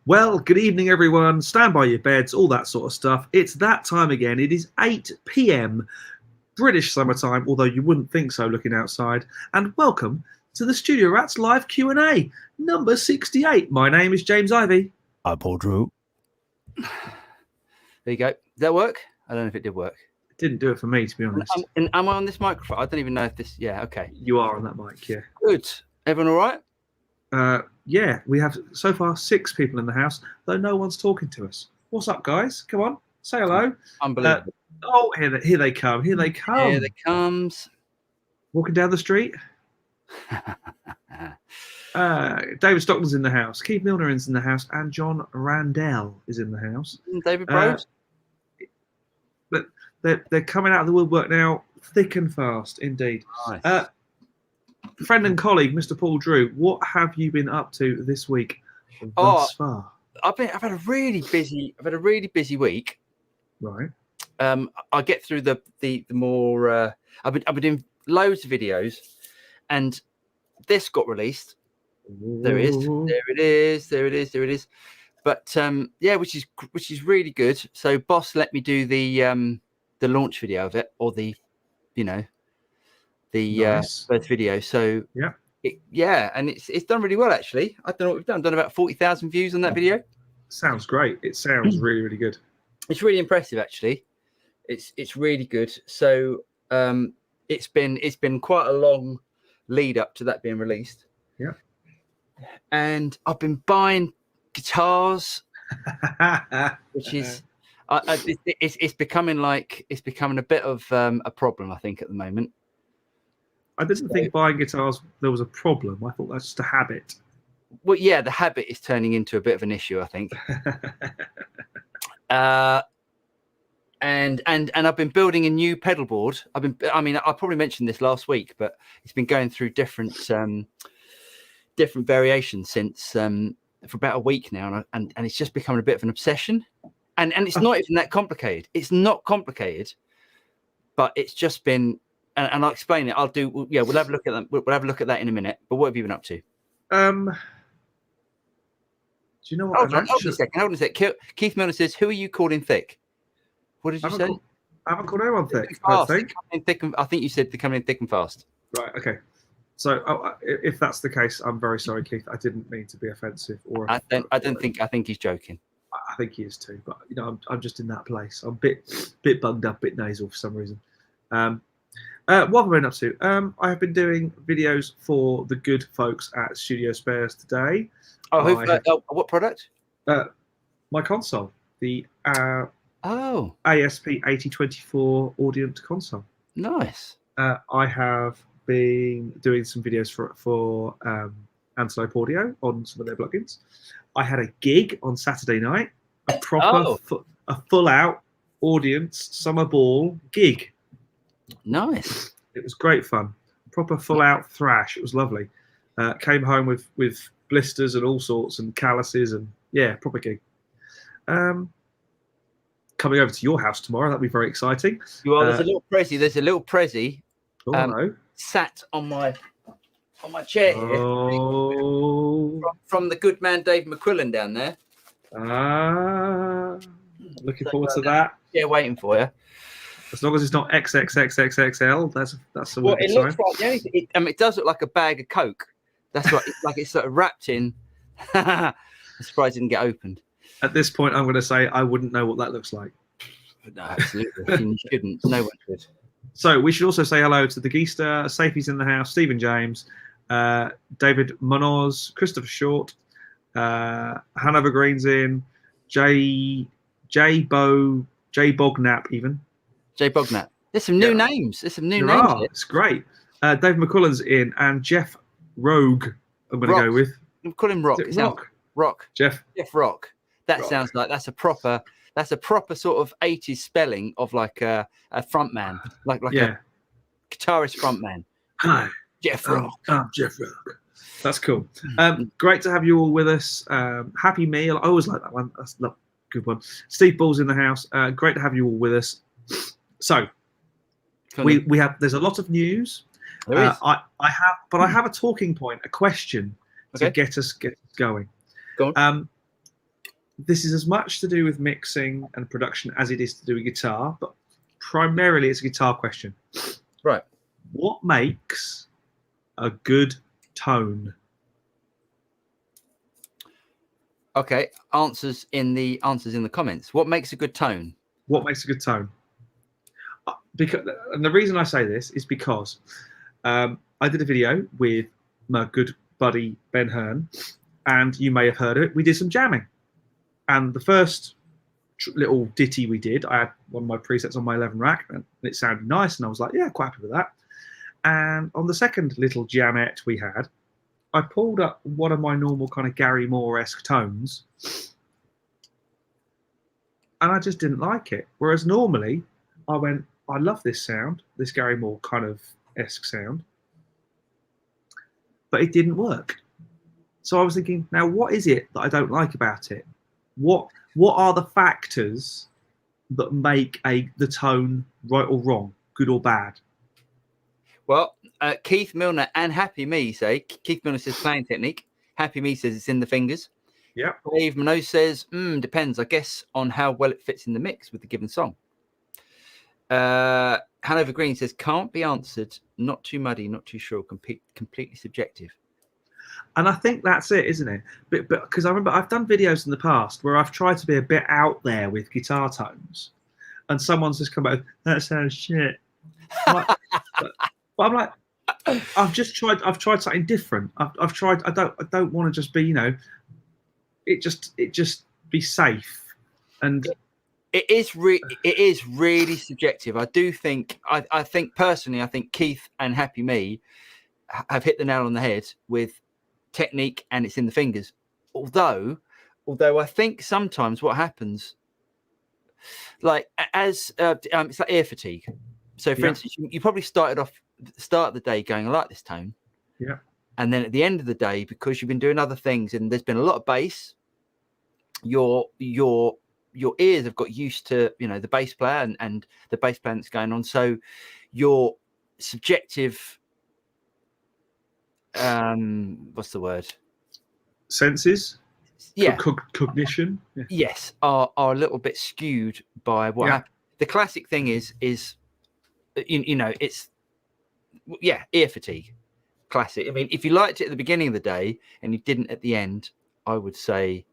Well, good evening, everyone. Stand by your beds, all that sort of stuff. It's that time again. It is 8 p.m. British summertime, although you wouldn't think so looking outside. And welcome to the Studio Rats live Q&A, number 68. My name is James Ivy. I'm Paul Drew. There you go. Did that work? I don't know if it did work. It didn't do it for me, to be honest. And am I on this microphone? I don't even know if this... Yeah, okay. You are on that mic, yeah. Good. Everyone all right? Yeah, we have so far 6 people in the house, though no one's talking to us. What's up, guys? Come on, say hello. Unbelievable. Here they come. Here they come. Here they comes. Walking down the street. David Stockton's in the house. Keith Milner is in the house, and John Randell is in the house. David Brode. But they're coming out of the woodwork now, thick and fast, indeed. Nice. Friend and colleague, Mr. Paul Drew, what have you been up to this week thus far? I've had a really busy week. Right. I get through the more. I've been doing loads of videos, and this got released. There it is. But yeah, which is really good. So Boss let me do the launch video of it, or the Nice. first video. So yeah, and it's done really well actually. I don't know what we've done. I've done about 40,000 views on that video. Sounds great. It sounds really, really good. It's really impressive actually. It's really good. So it's been quite a long lead up to that being released. Yeah. And I've been buying guitars, which is it's becoming a bit of a problem, I think, at the moment. I didn't think buying guitars there was a problem. I thought that's just a habit. Well, yeah, the habit is turning into a bit of an issue, I think. And I've been building a new pedal board. I probably mentioned this last week, but it's been going through different variations since for about a week now, and it's just becoming a bit of an obsession. And it's not even that complicated. It's not complicated, but it's just been. And I'll explain it. We'll have a look at that. We'll have a look at that in a minute. But what have you been up to? Do you know what? Hold on a second. Keith Milner says, "Who are you calling thick?" What did you say? I haven't called anyone thick. I think you said they're coming in thick and fast. Right. Okay. So if that's the case, I'm very sorry, Keith. I didn't mean to be offensive. I think he's joking. I think he is too. But I'm just in that place. I'm a bit bunged up, a bit nasal for some reason. What have I been up to? I have been doing videos for the good folks at Studio Spares today. What product? My console, the ASP 8024 Audient console. Nice. I have been doing some videos for Antelope Audio on some of their plugins. I had a gig on Saturday night, a proper full-out audience summer ball gig. Nice. It was great fun. Proper full-out thrash. It was lovely. Came home with blisters and all sorts and calluses and proper gig. Coming over to your house tomorrow. That'll be very exciting. There's a little Prezi. No. Sat on my chair here. From the good man Dave McQuillan down there. Looking forward to that. Yeah, waiting for you. As long as it's not XXXXXL, that's a well. It looks like it does look like a bag of Coke. That's right. It's sort of wrapped in. I'm surprised it didn't get opened. At this point, I'm going to say I wouldn't know what that looks like. No, absolutely. You shouldn't. No one should. So we should also say hello to the Geester, Safey's in the house, Stephen James, David Munoz, Christopher Short, Hanover Green's in, Jay Bognap even. Jay Bognap. There's some new names. There's some new names. It's great. Dave McCullen's in, and Jeff Rogue. I'm going to go with. I'm calling him Rock. Rock. Jeff Rock. That sounds like that's a proper sort of 80s spelling of like a front man, like a guitarist front man. Hi, Jeff Rock. I'm Jeff Rock. That's cool. Great to have you all with us. Happy meal. I always like that one. That's a good one. Steve Ball's in the house. Great to have you all with us. So we have. There's a lot of news. There is. I have a talking point, a question to get us going. Go on. this is as much to do with mixing and production as it is to do with guitar, but primarily it's a guitar question. Right. What makes a good tone? Okay. Answers in the comments. What makes a good tone? What makes a good tone? Because, and the reason I say this is because I did a video with my good buddy Ben Hearn, and you may have heard of it. We did some jamming, and the first little ditty we did, I had one of my presets on my 11 rack, and it sounded nice, and I was like, yeah, quite happy with that. And on the second little jamette we had, I pulled up one of my normal kind of Gary Moore-esque tones, and I just didn't like it. Whereas normally, I went, I love this sound, this Gary Moore kind of esque sound, but it didn't work. So I was thinking, now what is it that I don't like about it? What are the factors that make the tone right or wrong, good or bad? Well, Keith Milner and Happy Me say, Keith Milner says playing technique. Happy Me says it's in the fingers. Yeah. Dave Minogue says, depends, I guess, on how well it fits in the mix with the given song. Hanover Green says, can't be answered, not too muddy, not too sure, completely subjective. And I think that's it, isn't it? But because I remember I've done videos in the past where I've tried to be a bit out there with guitar tones, and someone's just come back, that sounds shit. But I'm like, I've tried something different. I've tried. I don't want to just be, it just be safe. And it is really subjective. I do think. I think personally, I think Keith and Happy Me have hit the nail on the head with technique, and it's in the fingers. Although I think sometimes what happens, like it's like ear fatigue. So, for instance, you probably started off at the start of the day going, I like this tone. Yeah. And then at the end of the day, because you've been doing other things and there's been a lot of bass, your ears have got used to, the bass player and the bass player that's going on. So your subjective, what's the word? Senses? Yeah. Cognition? Yeah. Yes, are a little bit skewed by what happened. The classic thing is it's ear fatigue. Classic. I mean, if you liked it at the beginning of the day and you didn't at the end, I would say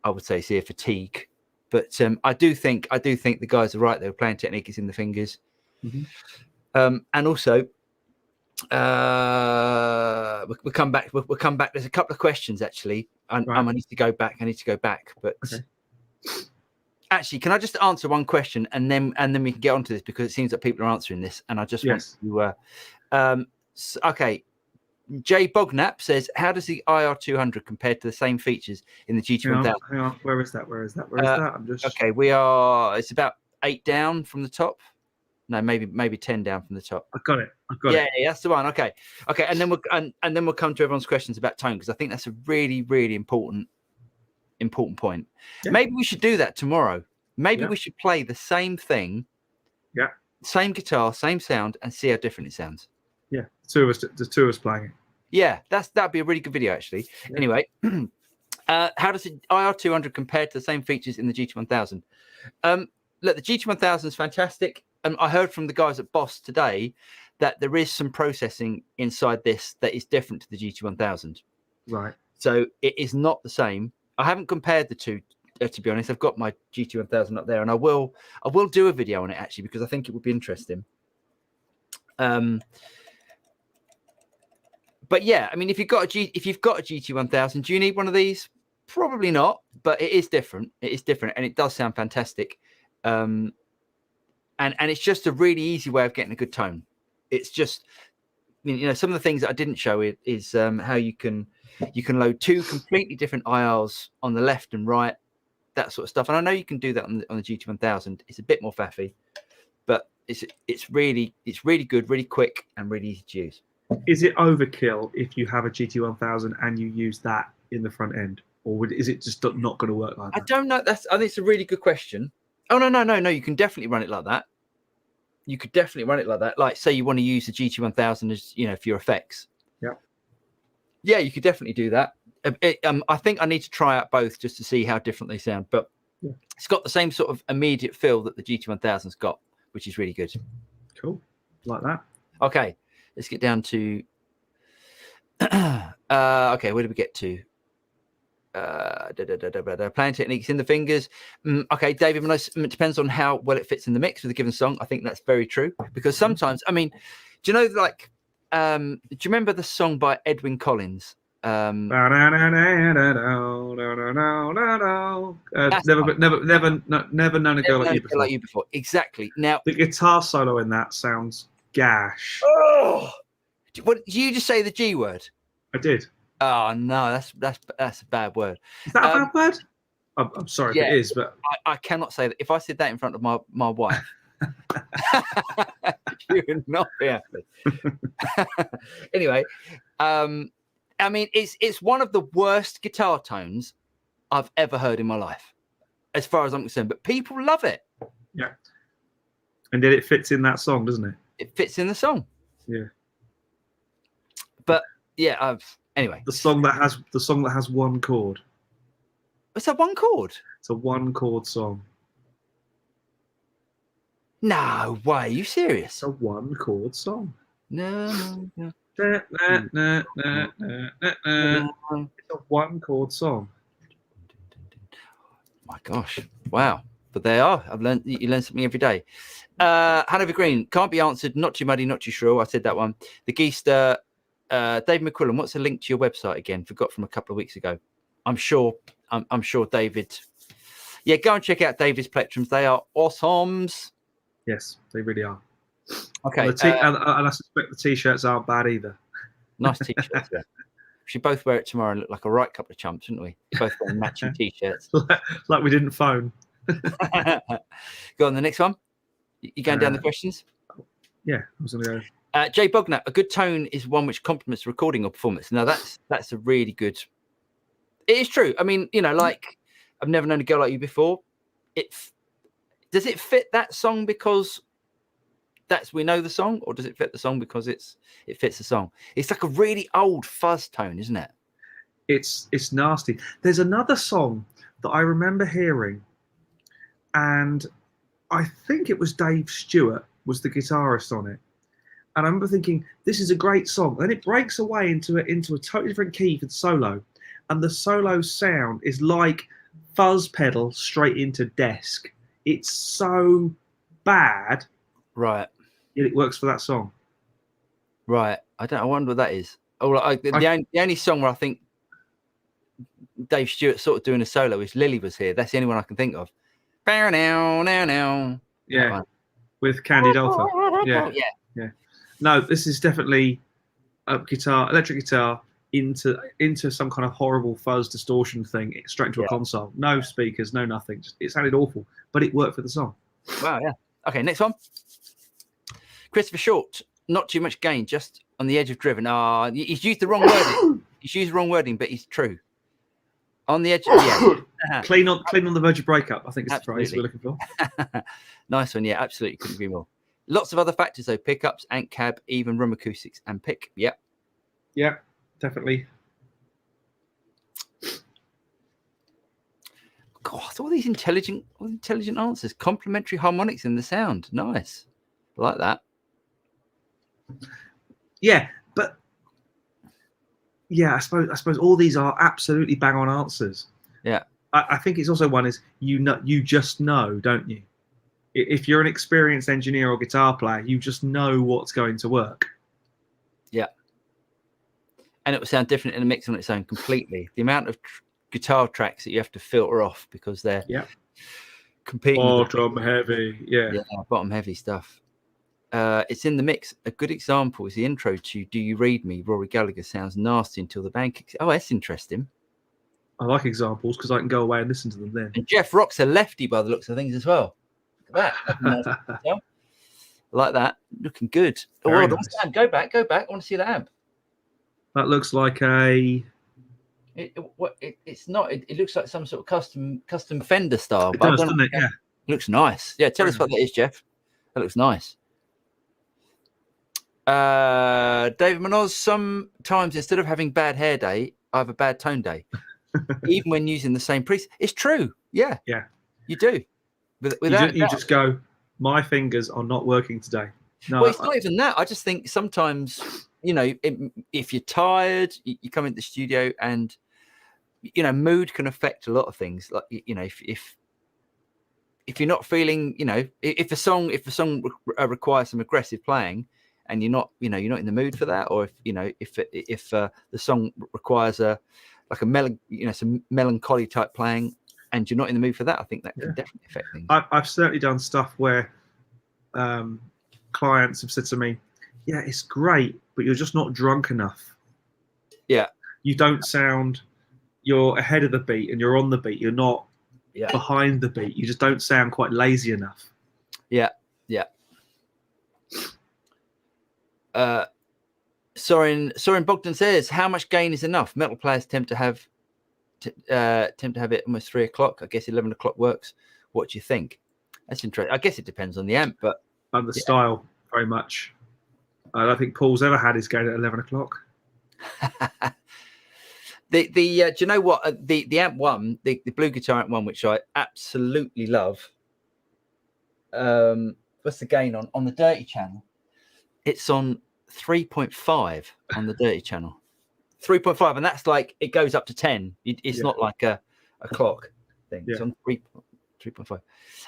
it's ear fatigue. But I do think the guys are right. They were playing technique is in the fingers. Mm-hmm. And also, we'll come back. We'll come back. There's a couple of questions actually. I need to go back. But okay. Actually, can I just answer one question and then we can get onto this, because it seems that people are answering this, and I just want to. Okay. Jay Bognap says, how does the IR200 compare to the same features in the GT1000? Hang on. Where is that? I'm just... Okay, it's about 8 down from the top. No, maybe 10 down from the top. I've got it. Yeah, that's the one. Okay. And then we'll come to everyone's questions about tone, because I think that's a really, really important point. Yeah. Maybe we should do that tomorrow. Maybe we should play the same thing. Yeah. Same guitar, same sound, and see how different it sounds. Yeah, the two of us playing it. Yeah, that'd be a really good video actually. Yeah. Anyway, how does the IR200 compare to the same features in the GT1000? Look, the GT1000 is fantastic. I heard from the guys at Boss today that there is some processing inside this that is different to the GT1000. Right. So it is not the same. I haven't compared the two, to be honest. I've got my GT1000 up there, and I will do a video on it actually, because I think it would be interesting. But yeah, I mean, if you've got a GT1000, do you need one of these? Probably not, but it is different. It is different, and it does sound fantastic. And it's just a really easy way of getting a good tone. It's just, some of the things that I didn't show is how you can load 2 completely different IRs on the left and right, that sort of stuff. And I know you can do that on the GT1000. It's a bit more faffy, but it's really good, really quick, and really easy to use. Is it overkill if you have a GT1000 and you use that in the front end, or is it just not going to work like that? I don't know. I think it's a really good question. Oh no! You can definitely run it like that. You could definitely run it like that. Like, say you want to use the GT1000 as for your effects. Yeah. Yeah, you could definitely do that. I think I need to try out both just to see how different they sound. But it's got the same sort of immediate feel that the GT1000's got, which is really good. Cool, like that. Okay, let's get down to. Okay, where did we get to? Playing techniques in the fingers. Okay, David, it depends on how well it fits in the mix with a given song. I think that's very true, because sometimes, I mean, do you know, like, do you remember the song by Edwin Collins? Never known a girl like you before. Exactly. Now the guitar solo in that sounds gash. Oh, what did you just say? The G word? I did. Oh no, that's a bad word. Is that a bad word? I'm sorry if it is, but I cannot say that. If I said that in front of my wife, you would not be happy. Anyway, I mean, it's one of the worst guitar tones I've ever heard in my life, as far as I'm concerned. But people love it. Yeah, and yet it fits in that song, doesn't it? It fits in the song. Yeah. But yeah, anyway, the song that has one chord. Is that one chord? It's a one chord song. No way. Are you serious? It's a one chord song. No. It's a one chord song. My gosh. Wow. But they are. You learn something every day. Hanover Green, can't be answered. Not too muddy, not too shrill. I said that one. The Geester, Dave McQuillan, what's the link to your website again? Forgot from a couple of weeks ago. I'm sure David. Yeah, go and check out David's plectrums. They are awesomes. Yes, they really are. Okay. And I suspect the t-shirts aren't bad either. Nice t-shirts. Yeah. We should both wear it tomorrow and look like a right couple of chumps, shouldn't we? Both wearing matching t-shirts. Like we didn't phone. Go on, the next one. You going down the questions? Yeah, I was going to go. Jay Bognat, a good tone is one which complements recording or performance. Now that's a really good. It is true. I mean, you know, like I've never known a girl like you before. Does it fit that song because we know the song, or does it fit the song because it fits the song? It's like a really old fuzz tone, isn't it? It's nasty. There's another song that I remember hearing, and I think it was Dave Stewart was the guitarist on it. And I remember thinking, this is a great song. Then it breaks away into a totally different key for the solo. And the solo sound is like fuzz pedal straight into desk. It's so bad. Right. Yet it works for that song. Right. I wonder what that is. Oh, the only song where I think Dave Stewart sort of doing a solo is Lily Was Here. That's the only one I can think of. Yeah. With Candy Dolphin. Yeah. No, this is definitely a electric guitar into some kind of horrible fuzz distortion thing straight into a console. No speakers, no nothing. It sounded awful, but it worked for the song. Wow, yeah. Okay, next one. Christopher Short, not too much gain, just on the edge of driven. He's used the wrong wording. He's used the wrong wording, but he's true. On the edge of clean on the verge of breakup, I think is the phrase we're looking for. Nice one, yeah, absolutely. Couldn't agree more. Lots of other factors though, pickups, amp cab, even room acoustics and pick. Yep. Yeah, definitely. God, all these intelligent answers. Complementary harmonics in the sound. Nice. I like that. Yeah, but yeah, I suppose all these are absolutely bang on answers. Yeah. I think it's also one is you just know, don't you? If you're an experienced engineer or guitar player, you just know what's going to work. Yeah. And it will sound different in a mix on its own completely. The amount of guitar tracks that you have to filter off because they're competing. Bottom heavy. Yeah, bottom heavy stuff. It's in the mix. A good example is the intro to Do You Read Me? Rory Gallagher sounds nasty until the band kicks. Oh, that's interesting. I like examples because I can go away and listen to them then. And Jeff Rock's a lefty by the looks of things as well. Look at that. Like that. Looking good. Very nice. Go back. I want to see the amp. That looks like a... It's not. It looks like some sort of custom Fender style. It does, doesn't it? Yeah. It looks nice. Yeah, tell us what that is, Jeff. That looks nice. David Manoz, sometimes instead of having bad hair day, I have a bad tone day, even when using the same preset. It's true. Yeah, Yeah. you do. Without You just go, my fingers are not working today. No, well, it's not even that. I just think sometimes, if you're tired, you come into the studio, and mood can affect a lot of things. Like if you're not feeling, if a song requires some aggressive playing, and you're not in the mood for that, or if the song requires some melancholy type playing, and you're not in the mood for that, I think that can definitely affect things. I've certainly done stuff where clients have said to me, yeah, it's great, but you're just not drunk enough. Yeah. You don't sound, you're ahead of the beat and you're on the beat. You're not behind the beat. You just don't sound quite lazy enough. Yeah. Yeah. Soren Bogdan says, how much gain is enough? Metal players tend to have it almost 3 o'clock. I guess 11 o'clock works. What do you think? That's interesting. I guess it depends on the amp, but And the style, very much. I don't think Paul's ever had his gain at 11 o'clock. Do you know what? The amp one, the Blue Guitar Amp one, which I absolutely love. What's the gain on the Dirty channel? It's on 3.5 on the Dirty channel. 3.5, and that's like it goes up to 10. It's not like a clock thing. It's on 3.5.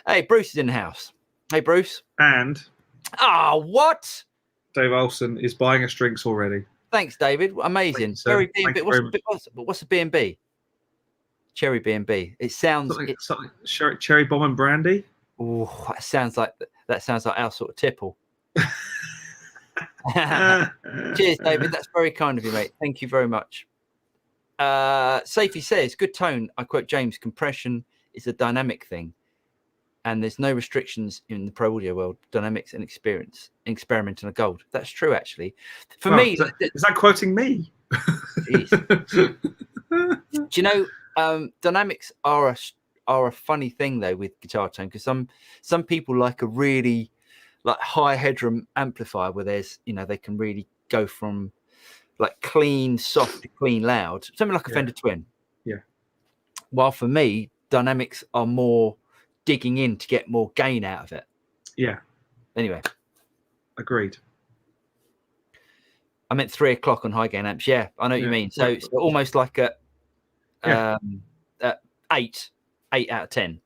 Hey, Bruce is in the house. Hey, Bruce. And what? Dave Olsen is buying us drinks already. Thanks, David. Amazing. Very B&B. What's a B&B? Cherry B&B. It sounds something cherry bomb and brandy. Oh, that sounds like our sort of tipple. Cheers, David. That's very kind of you, mate. Thank you very much. Safety says, good tone. I quote James, compression is a dynamic thing, and there's no restrictions in the pro audio world. Dynamics and experiment and a gold. That's true, actually. For me, is that quoting me? Do you know, dynamics are a funny thing though with guitar tone, because some people like a really high headroom amplifier where there's they can really go from like clean soft to clean loud, something like a Fender Twin. While for me, dynamics are more digging in to get more gain out of it. Anyway, agreed. I meant 3 o'clock on high gain amps. I know what you mean. So it's almost like a 8 out of 10.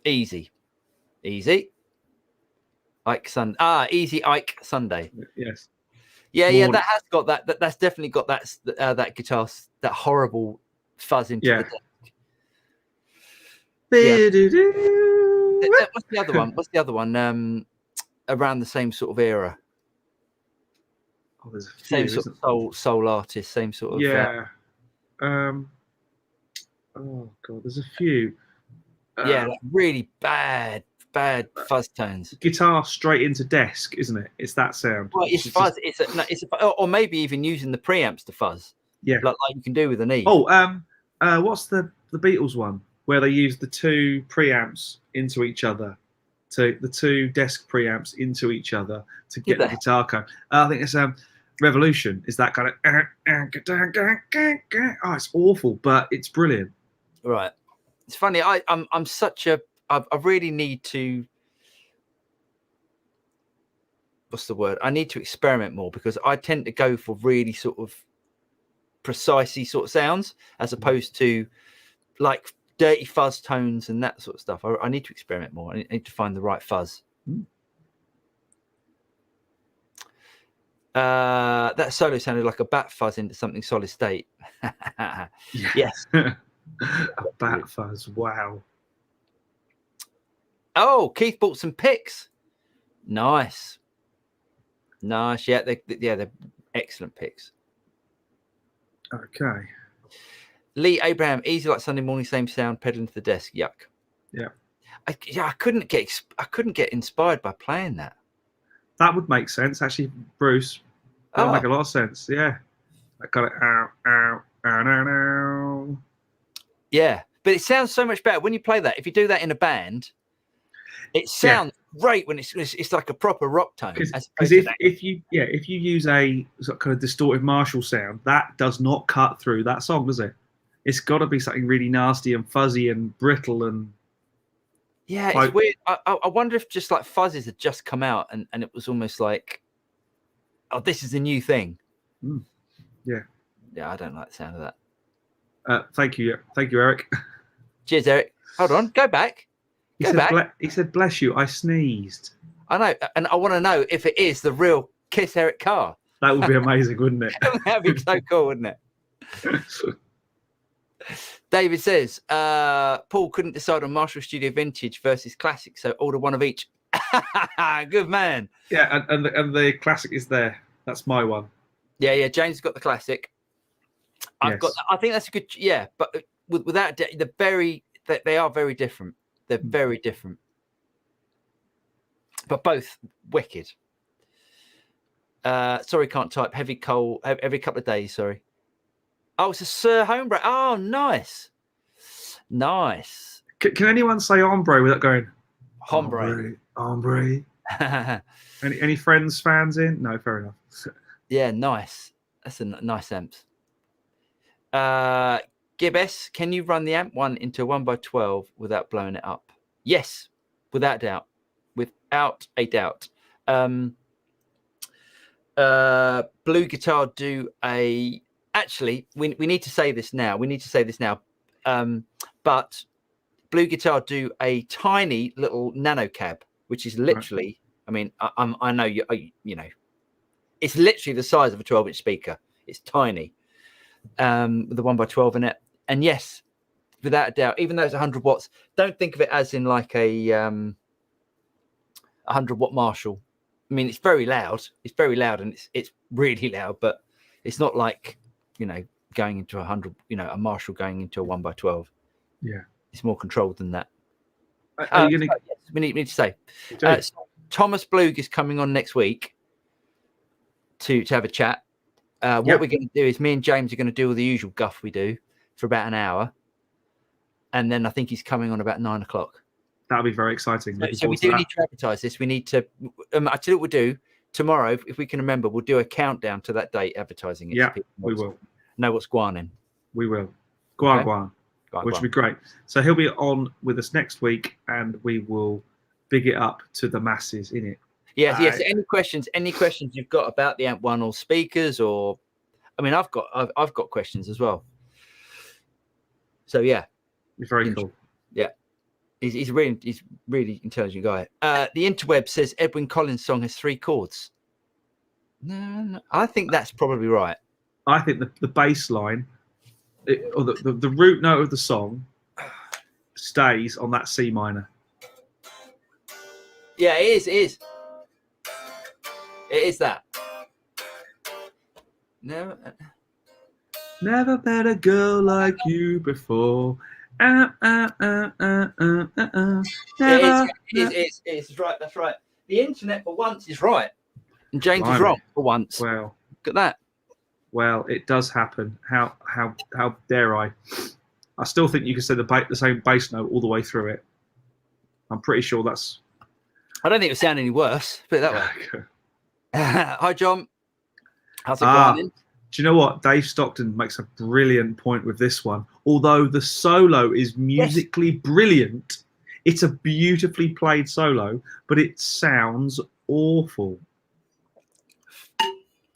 Easy Ike Sunday. Easy Ike Sunday. Yes. Yeah, that has got that. That's definitely got that guitar, that horrible fuzz into the deck. What's the other one? Around the same sort of era. Oh, there's a few, same sort of soul artist, same sort of. Oh god, there's a few. Like really bad fuzz tones. Guitar straight into desk, isn't it? It's that sound. Well, it's fuzz. Or maybe even using the preamps to fuzz. Like you can do with an E. What's the Beatles one where they use the two preamps into each other, the two desk preamps into each other to get the guitar cone? I think it's Revolution. Is that kind of it's awful, but it's brilliant. Right. It's funny. I'm such a. I really need to. What's the word? I need to experiment more, because I tend to go for really sort of precisely sort of sounds, as opposed to like dirty fuzz tones and that sort of stuff. I need to experiment more. I need to find the right fuzz. That solo sounded like a bat fuzz into something solid state. Yes. A bat fuzz. Wow. Oh, Keith bought some picks. Nice. Yeah, they're excellent picks. Okay. Lee Abraham, easy like Sunday morning, same sound, pedaling to the desk. Yuck. Yeah. I couldn't get inspired by playing that. That would make sense, actually, Bruce. That would make a lot of sense. Yeah. I got it. Ow. Yeah, but it sounds so much better when you play that. If you do that in a band, It sounds great when it's like a proper rock tone. Because if you use a sort of kind of distorted Marshall sound, that does not cut through that song, does it? It's got to be something really nasty and fuzzy and brittle and. Yeah, it's weird. I wonder if just like Fuzzies had just come out and it was almost like, oh, this is a new thing. Yeah. Yeah, I don't like the sound of that. Thank you, Eric. Cheers, Eric. Hold on, go back. He said, "Bless you." I sneezed. I know, and I want to know if it is the real Kiss Eric Carr. That would be amazing, wouldn't it? That'd be so cool, wouldn't it? David says, Paul couldn't decide on Marshall Studio Vintage versus Classic, so order one of each. Good man. Yeah, and the Classic is there. That's my one. Yeah. James got the Classic. I think that's a good. Yeah, but without they are very different. They're very different, but both wicked. Sorry, can't type. Heavy coal every couple of days. Sorry. Oh, it's a Sir Hombre. Oh, nice. Can anyone say hombre without going hombre? Any Friends fans in? No, fair enough. Yeah, nice. That's a nice amp. Gibbs, can you run the amp one into 1x12 without blowing it up? Yes, without doubt. Without a doubt. Blue Guitar do a. Actually, we need to say this now. But Blue Guitar do a tiny little nano cab, which is literally. Right. I mean, I know you know, it's literally the size of a 12-inch speaker. It's tiny, with the 1x12 in it. And yes, without a doubt, even though it's 100 watts, don't think of it as in like a 100-watt Marshall. I mean, it's very loud. It's very loud, and it's really loud, but it's not like, you know, going into 100, you know, a Marshall going into a 1x12. Yeah, it's more controlled than that. Yes, we need to say so Thomas Blug is coming on next week to have a chat. What we're going to do is me and James are going to do all the usual guff we do for about an hour, and then I think he's coming on about 9 o'clock. That'll be very exciting. So we do need to advertise this. We need to. I tell you what we'll do tomorrow, if we can remember. We'll do a countdown to that date, advertising it. Yeah, we will. Know what's going on. We will. Guan, which will be great. So he'll be on with us next week, and we will big it up to the masses in it. Yes. Any questions you've got about the Amp One or speakers, or I mean, I've got questions as well. So yeah, it's very cool. Yeah. He's a really intelligent guy. The interweb says Edwyn Collins' song has 3 chords. No, I think that's probably right. I think the bass line, or the root note of the song, stays on that C minor. Yeah, it is. It is that. Never met a girl like you before. It's right. That's right. The internet for once is right, and James is wrong for once. Well, look at that. Well, it does happen. How dare I? I still think you can say the same bass note all the way through it. I'm pretty sure that's. I don't think it would sound any worse. Put it that way. Hi, John. How's it going? Do you know what? Dave Stockton makes a brilliant point with this one. Although the solo is musically brilliant, it's a beautifully played solo, but it sounds awful.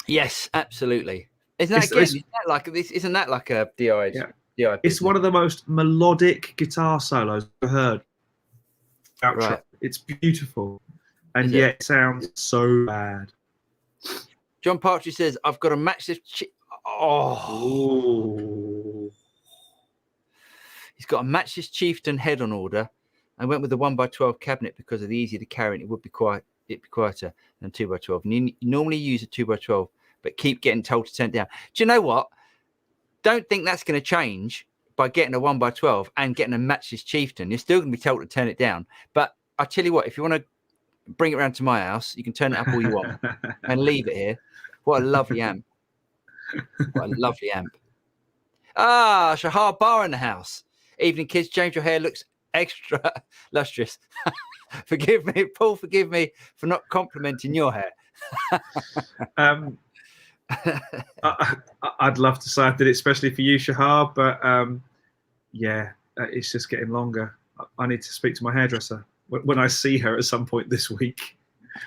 Yes, absolutely. Isn't that like a DI? Yeah. It's one of the most melodic guitar solos I've heard. Right. It's beautiful, and yet it sounds so bad. John Partridge says, I've got a matchless... He's got a matchless Chieftain head on order. I went with the 1x12 cabinet because of the easier to carry, and it would be quieter than 2x12. And you normally use a 2x12, but keep getting told to turn it down. Do you know what? Don't think that's going to change by getting a 1x12 and getting a matchless Chieftain. You're still going to be told to turn it down. But I tell you what, if you want to bring it around to my house, you can turn it up all you want and leave it here. What a lovely amp. What a lovely amp. Shahar Bar in the house. Evening, kids. James, your hair looks extra lustrous. Forgive me, Paul. Forgive me for not complimenting your hair. I'd love to say I did it especially for you, Shahar, but it's just getting longer. I need to speak to my hairdresser when I see her at some point this week.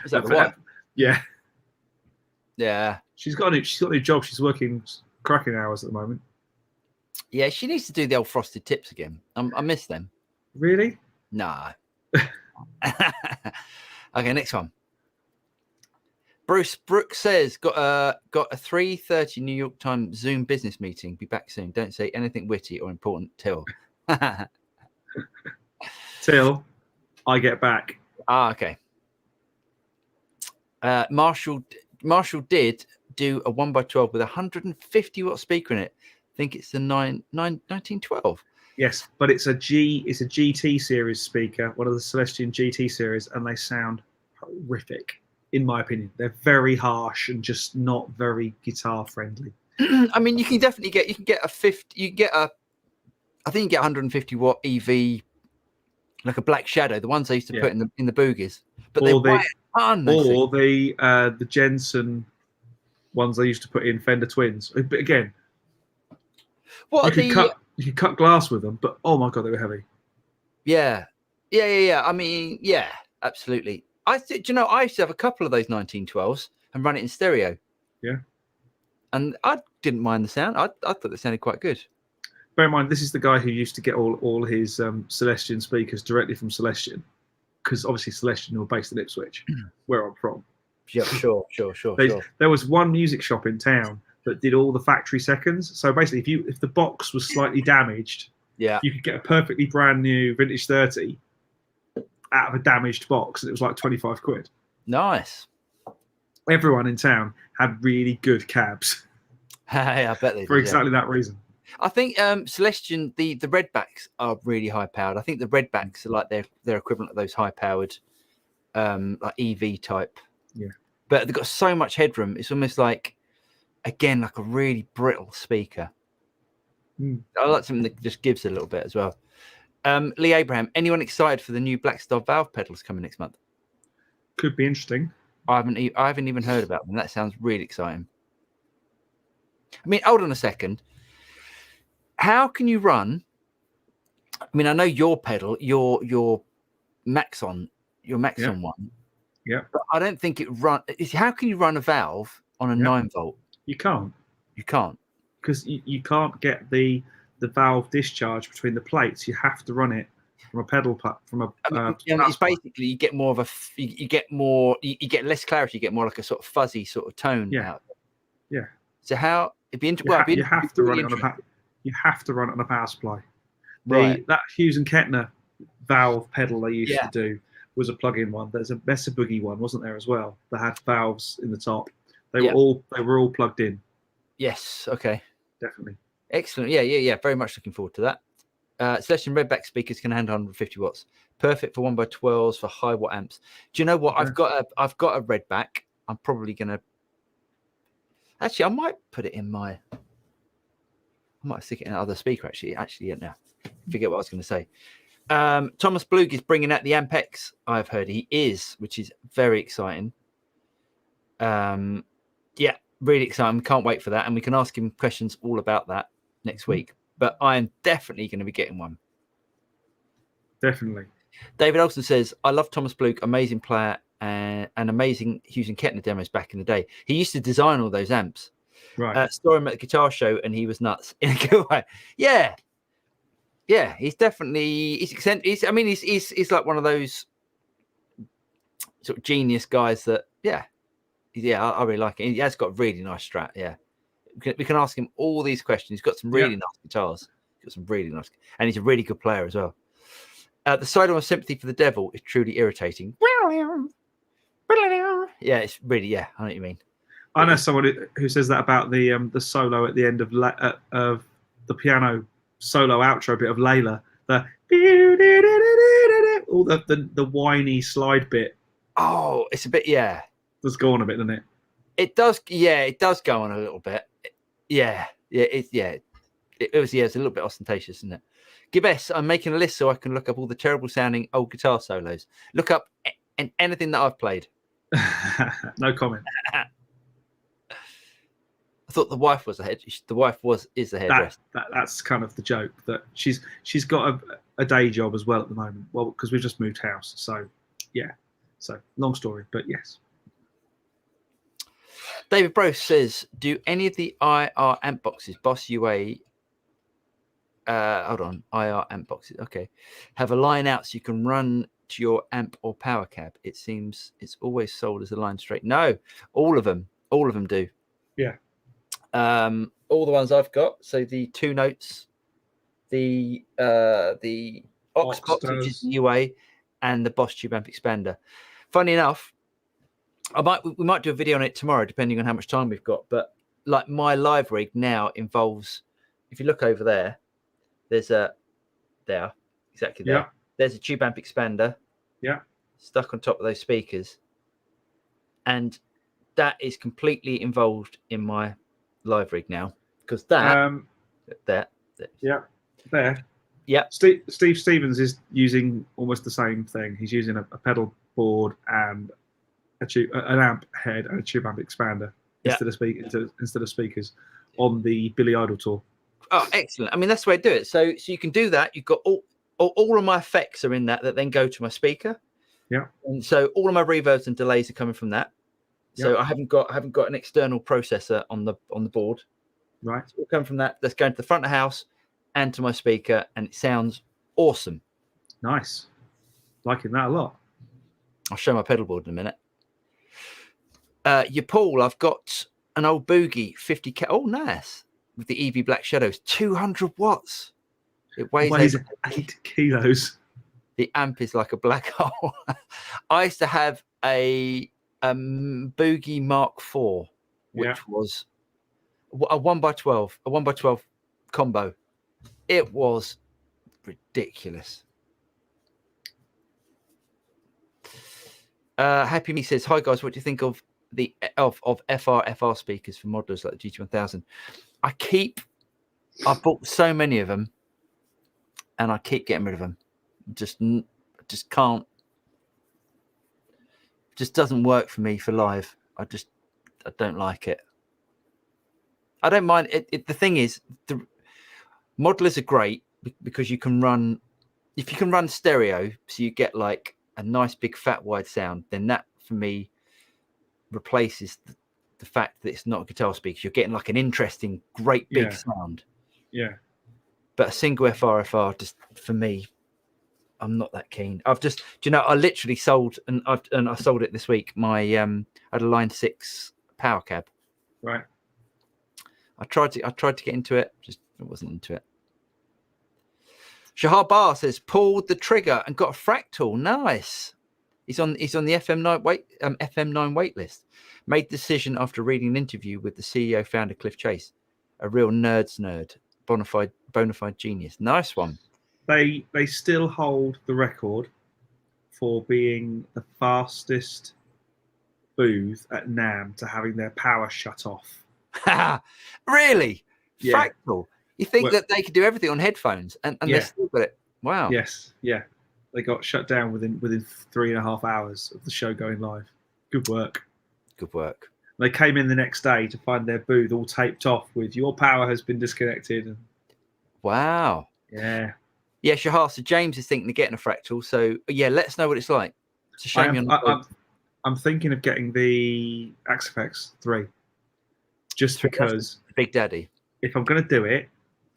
Is that the one? Yeah. Yeah. She's got a new job. She's working cracking hours at the moment. Yeah, she needs to do the old frosted tips again. I miss them. Really? Nah. Okay, next one. Bruce Brooks says got a 3:30 New York Times Zoom business meeting. Be back soon. Don't say anything witty or important till. Till I get back. Okay. Marshall did do a 1x12 with a 150 watt speaker in it. I think it's the 1912. Yes, but it's a GT series speaker, one of the Celestion GT series, and they sound horrific, in my opinion. They're very harsh and just not very guitar friendly. I mean, you can definitely get I think you get 150 watt EV, like a Black Shadow, the ones I used to put in the boogies, but they weigh a ton. Or the Jensen ones they used to put in Fender Twins. But again, you could cut glass with them, but oh my god, they were heavy. Yeah. I mean, yeah, absolutely. I used to have a couple of those 1912s and run it in stereo. Yeah. And I didn't mind the sound. I thought they sounded quite good. Bear in mind, this is the guy who used to get all his Celestion speakers directly from Celestion, because obviously Celestion were based in Ipswich, where I'm from. Yeah, sure. There was one music shop in town that did all the factory seconds. So basically, if the box was slightly damaged, you could get a perfectly brand new vintage 30 out of a damaged box, and it was like 25 quid. Nice. Everyone in town had really good cabs. Hey, I bet they did, for exactly that reason. I think Celestion, the Redbacks are really high powered. I think the Redbacks are like their equivalent of those high powered like EV type. Yeah. But they've got so much headroom. It's almost like, again, like a really brittle speaker. I like something that just gives a little bit as well. Lee Abraham, anyone excited for the new Blackstar valve pedals coming next month? Could be interesting. I haven't even heard about them. That sounds really exciting. I mean, hold on a second. How can you run? I mean, I know your pedal, your Maxon one. Yeah. But I don't think it run. How can you run a valve on a 9-volt? You can't. You can't. Because you can't get the valve discharge between the plates. You have to run it from a pedal from a. It's basically you get more of a. You get less clarity. You get more like a sort of fuzzy sort of tone out. Yeah. So how it'd be interesting. You have to run it on a. You have to run it on a power supply. That Hughes and Kettner valve pedal they used to do was a plug-in one. There's a Mesa Boogie one, wasn't there as well? That had valves in the top. They were all plugged in. Yes. Okay. Definitely. Excellent. Yeah. Very much looking forward to that. Celestion Redback speakers can handle 150 watts. Perfect for 1x12s for high watt amps. Do you know what? I've got a Redback. I'm probably gonna. Actually, I might put it in my. I might stick it in another speaker. Actually, no. Forget what I was going to say. Thomas Blug is bringing out the Ampex. I've heard he is, which is very exciting. Really exciting. Can't wait for that, and we can ask him questions all about that next week. But I am definitely going to be getting one. Definitely. David Olson says, "I love Thomas Blug, amazing player and amazing Hughes and Kettner demos back in the day. He used to design all those amps. Right. Saw him at the guitar show, and he was nuts in a good way. Yeah. He's definitely he's like one of those sort of genius guys that I really like it. He has got a really nice strat. Yeah, we can ask him all these questions. He's got some really nice guitars. And he's a really good player as well. The solo of Sympathy for the Devil is truly irritating. Yeah, it's really I know what you mean. I know someone who says that about the solo at the end of the piano solo outro bit of Layla. All the whiny slide bit. Oh, it's a bit does go on a bit, doesn't it? It does. Yeah, it does go on a little bit. It was a little bit ostentatious, isn't it? Gibbs, I'm making a list so I can look up all the terrible sounding old guitar solos. Look up anything that I've played. No comment. I thought the wife was is the hairdresser. That's kind of the joke, that she's got a day job as well at the moment. Well, because we've just moved house, so yeah. So long story, but yes. David Brose says, do any of the IR amp boxes, Boss UA, hold on, IR amp boxes, okay, have a line out so you can run to your amp or power cab? It seems it's always sold as a line straight. No, all of them do. Yeah. All the ones I've got. So the 2 notes, the Ox box, which is UA, and the Boss Tube amp expander. Funny enough, we might do a video on it tomorrow, depending on how much time we've got. But like my live rig now involves, if you look over there, there's exactly there. Yeah. There's a tube amp expander. Yeah. Stuck on top of those speakers, and that is completely involved in my live rig now, because there. Yeah. There. Yeah. Steve Stevens is using almost the same thing. He's using a pedal board and an amp head and a tube amp expander instead of speakers on the Billy Idol tour. Oh, excellent! I mean, that's the way to do it. So you can do that. You've got all of my effects are in that then go to my speaker. Yeah. And so all of my reverbs and delays are coming from that. So I haven't got an external processor on the board. Right. It's all coming from that. That's going to the front of the house and to my speaker, and it sounds awesome. Nice. Liking that a lot. I'll show my pedal board in a minute. Paul, I've got an old Boogie 50K. Oh, nice. With the EV Black Shadows, 200 watts. It weighs 8 kilos. The amp is like a black hole. I used to have a Boogie Mark IV, which was a 1x12 combo. It was ridiculous. Happy Me says, hi guys, what do you think of the FR speakers for modelers like the GT1000? I bought so many of them, and I keep getting rid of them. Just can't. Just doesn't work for me for live. I don't like it. I don't mind it. The thing is, the modelers are great because you can run. If you can run stereo, so you get like a nice big fat wide sound, then that for me replaces the fact that it's not a guitar speaker. You're getting like an interesting, great big sound. Yeah. But a single FR just for me, I'm not that keen. I literally sold, and I sold it this week. I had a Line 6 power cab. Right. I tried to get into it, just I wasn't into it. Shahar Bar says pulled the trigger and got a fractal. Nice. He's on the FM9 wait list. Made the decision after reading an interview with the CEO founder Cliff Chase. A real nerd's nerd, bona fide genius. Nice one. They still hold the record for being the fastest booth at NAMM to having their power shut off. Really? Yeah. Fractal. You think that they could do everything on headphones and they still got it? Wow. Yes. Yeah. They got shut down within 3.5 hours of the show going live. Good work. Good work. They came in the next day to find their booth all taped off with "Your power has been disconnected." Wow. Yeah. Yeah, Shahar. So James is thinking of getting a fractal. So yeah, let us know what it's like. It's a shame I'm thinking of getting the Axifex 3, just because Big Daddy. If I'm going to do it,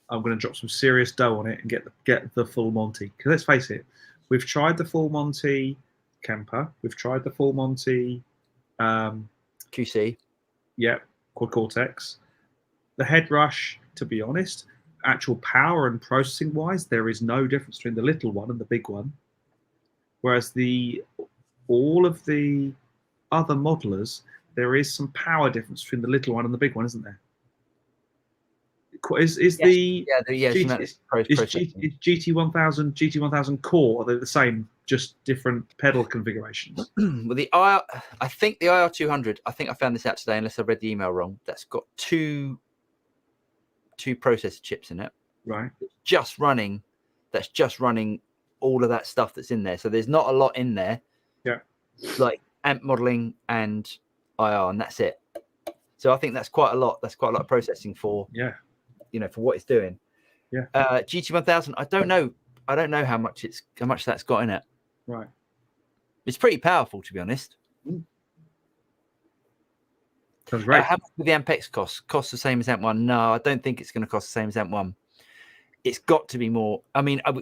I'm going to drop some serious dough on it and get the full Monty. Because let's face it, we've tried the full Monty Kemper, we've tried the full Monty QC. Yeah, Quad Cortex. The Head Rush, to be honest, actual power and processing wise, there is no difference between the little one and the big one. Whereas all of the other modelers, there is some power difference between the little one and the big one, isn't there? Is GT1000 GT1000 core? Are they the same, just different pedal configurations? Well, I think the IR200. I think I found this out today, unless I read the email wrong. That's got two processor chips in it. Right. That's just running all of that stuff that's in there. So there's not a lot in there. Yeah. Like amp modeling and IR, and that's it. So I think that's quite a lot. That's quite a lot of processing for for what it's doing. Yeah. GT1000, I don't know how much that's got in it. Right. It's pretty powerful, to be honest. Sounds great. How much do the Ampex cost the same as Amp 1? No, I don't think it's going to cost the same as Amp 1. It's got to be more. I mean, I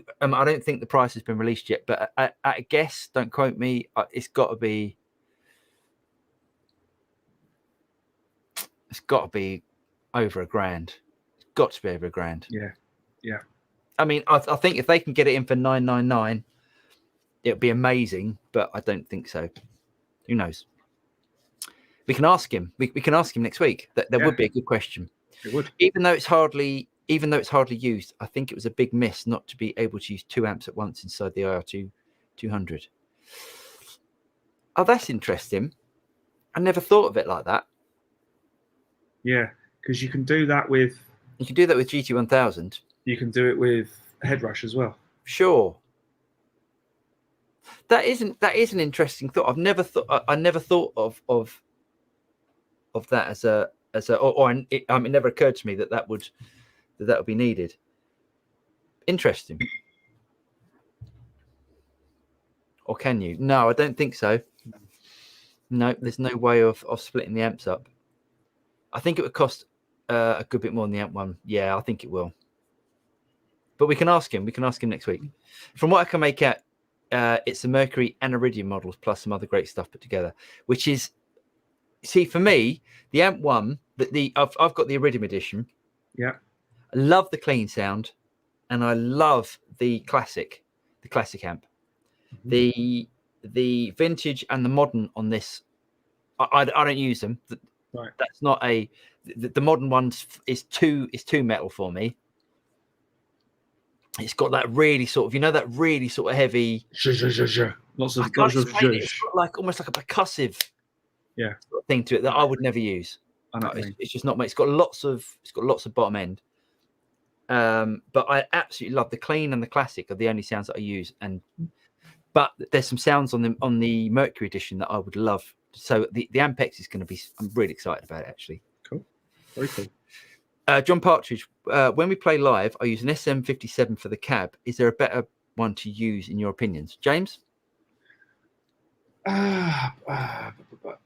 don't think the price has been released yet, but I guess, don't quote me, it's got to be over $1,000. It's got to be over $1,000. Yeah. I mean, I think if they can get it in for $999, it'd be amazing, but I don't think so. Who knows? We can ask him. We can ask him next week. That would be a good question. It would. Even though it's hardly used, I think it was a big miss not to be able to use 2 amps at once inside the IR200. Oh, that's interesting. I never thought of it like that. Yeah, because you can do that with GT1000. You can do it with Headrush as well. Sure. That is an interesting thought. I never thought of that as a it never occurred to me that would be needed. Interesting. Or can you? No, I don't think so. No, there's no way of splitting the amps up. I think it would cost a good bit more than the Amp 1. Yeah, I think it will. But we can ask him. We can ask him next week. From what I can make out, it's the Mercury and Iridium models plus some other great stuff put together, which is, see, for me, the Amp 1, I've got the Iridium edition. Yeah. I love the clean sound, and I love the classic amp. Mm-hmm. The vintage and the modern on this, I don't use them. Right. That's not the modern one is too metal for me. It's got that really sort of, that really sort of heavy. Lots of. It's got like almost like a percussive thing to it that I would never use. It's just not. It's got lots of bottom end. But I absolutely love the clean and the classic are the only sounds that I use. But there's some sounds on the Mercury edition that I would love. So the Ampex is going to be. I'm really excited about it, actually. Cool. Very cool. John Partridge, when we play live, I use an SM57 for the cab. Is there a better one to use in your opinions, James?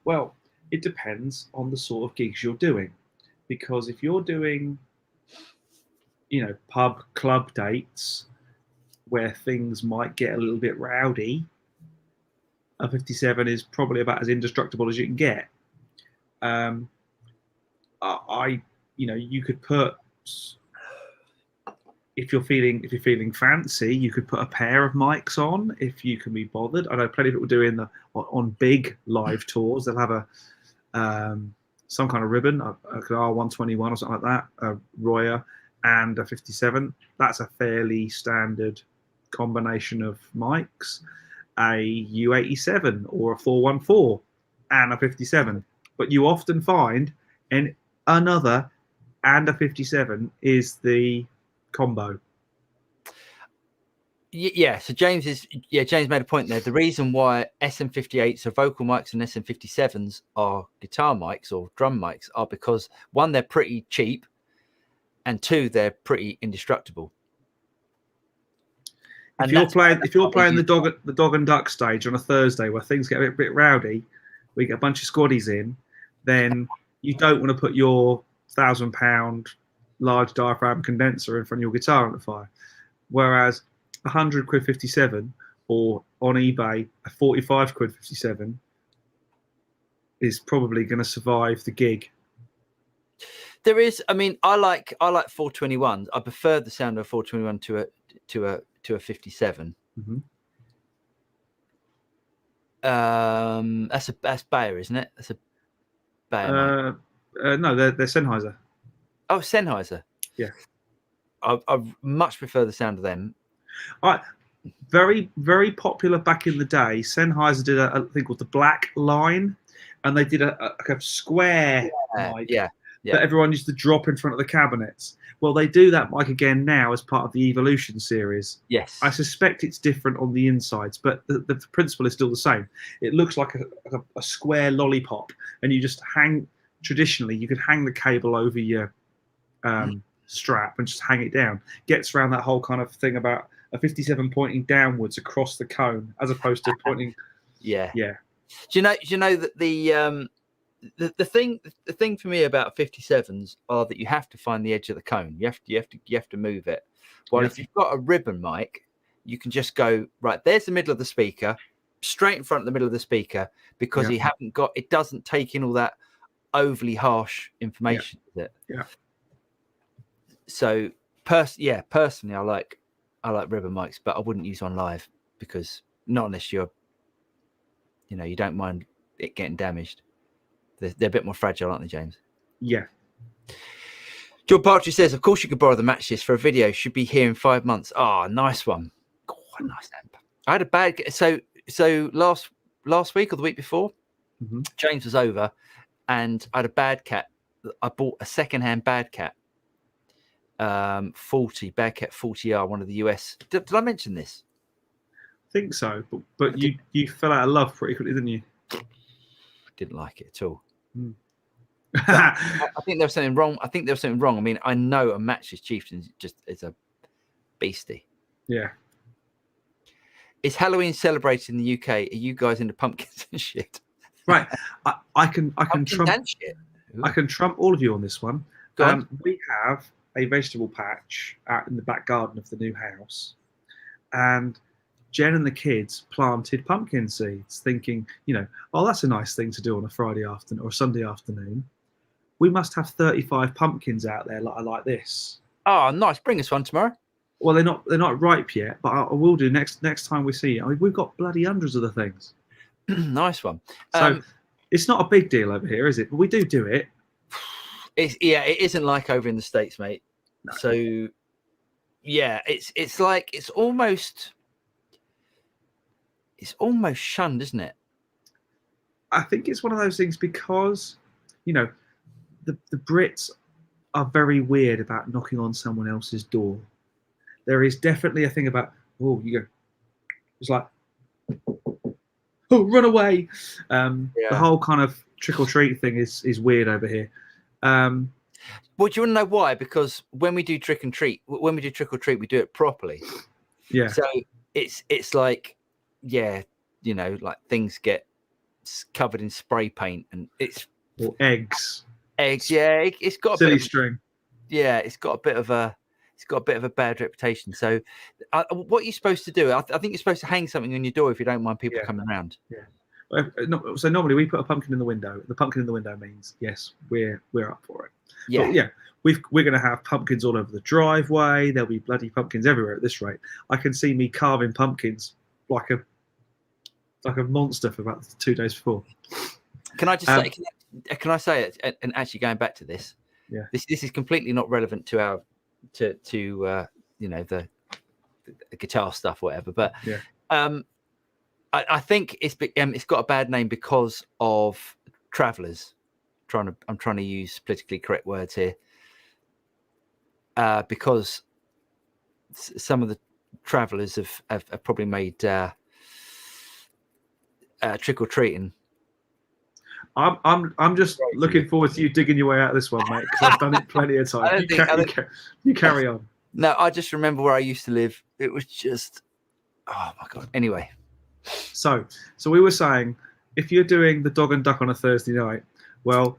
Well, it depends on the sort of gigs you're doing, because if you're doing, pub club dates where things might get a little bit rowdy, a 57 is probably about as indestructible as you can get. You could put, if you're feeling fancy, you could put a pair of mics on if you can be bothered. I know plenty of people doing on big live tours. They'll have a some kind of ribbon, an R121 or something like that, a Royer and a 57. That's a fairly standard combination of mics. A U87 or a 414 and a 57. But you often find another and a 57 is the combo. Yeah, so James made a point there. The reason why SM58s, so vocal mics, and SM57s are guitar mics or drum mics are because, one, they're pretty cheap, and two, they're pretty indestructible. If you're playing the dog and duck stage on a Thursday where things get a bit rowdy, we get a bunch of squaddies in, then you don't want to put your £1,000 large diaphragm condenser in front of your guitar amplifier. Whereas £100 57 or on eBay a £45 57 is probably going to survive the gig. There is, I mean, I like 421s. I prefer the sound of a 421 to a 57. Mm-hmm. That's Bayer, isn't it? That's a Bayer. No, they're Sennheiser. Oh, Sennheiser. Yeah. I much prefer the sound of them. Very, very popular back in the day. Sennheiser did a thing called the Black Line, and they did a square mic. Yeah. that everyone used to drop in front of the cabinets. Well, they do that mic again now as part of the Evolution series. Yes. I suspect it's different on the insides, but the principle is still the same. It looks like a square lollipop, and you just hang. Traditionally, you could hang the cable over your strap and just hang it down. Gets around that whole kind of thing about a 57 pointing downwards across the cone, as opposed to pointing. Yeah. Yeah. Do you know that the thing for me about 57s are that you have to find the edge of the cone. You have to move it. Well, if you've got a ribbon mic, you can just go right. There's the middle of the speaker, straight in front of the middle of the speaker, because you haven't got. It doesn't take in all that overly harsh information with it. Yeah. So personally, I like ribbon mics, but I wouldn't use one live, because not unless you're, you don't mind it getting damaged. They're a bit more fragile, aren't they, James? Yeah. John Partridge says, of course you could borrow the matches for a video. Should be here in 5 months. Oh, nice one. Oh, nice amp. I had a bad... So last week or the week before, James was over and I had a Bad Cat. I bought a second-hand Bad Cat. 40, Bad Cat 40R, one of the US. Did I mention this? I think so, but you fell out of love pretty quickly, didn't you? Didn't like it at all. I think there was something wrong. I mean, I know a Matchless Chieftain just is a beastie. Yeah. Is Halloween celebrated in the UK? Are you guys into pumpkins and shit? Right. I can trump. Shit. I can trump all of you on this one. We have a vegetable patch out in the back garden of the new house, and Jen and the kids planted pumpkin seeds, thinking, oh, that's a nice thing to do on a Friday afternoon or a Sunday afternoon. We must have 35 pumpkins out there like this. Oh, nice! Bring us one tomorrow. Well, they're not ripe yet, but I will do next time we see you. I mean, we've got bloody hundreds of the things. Nice one. So it's not a big deal over here, is it? But we do it. It isn't like over in the States, mate. No. So yeah, it's like it's almost shunned, isn't it? I think it's one of those things because, the Brits are very weird about knocking on someone else's door. There is definitely a thing about, it's like, oh, run away. The whole kind of trick or treat thing is weird over here. Well, do you want to know why? Because when we do trick or treat, we do it properly. Yeah. So it's like, like things get covered in spray paint and or eggs. Yeah, it's got a silly bit of, string. Yeah, it's got a bit of a bad reputation. So, what you're supposed to do, I think you're supposed to hang something on your door if you don't mind people coming around. Yeah. So normally we put a pumpkin in the window. The pumpkin in the window means yes, we're up for it. Yeah. But we're going to have pumpkins all over the driveway. There'll be bloody pumpkins everywhere at this rate. I can see me carving pumpkins like a monster for about 2 days before. Can I just say? Can I say it? And actually, going back to this, this is completely not relevant to our to the guitar stuff, whatever. But I think it's got a bad name because of travelers. I'm trying to use politically correct words here. Because some of the travelers have probably made trick or treating. I'm just looking forward to you digging your way out of this one, mate, because I've done it plenty of times. You carry on. No, I just remember where I used to live. It was just, oh my God. Anyway. So we were saying, if you're doing the Dog and Duck on a Thursday night, well,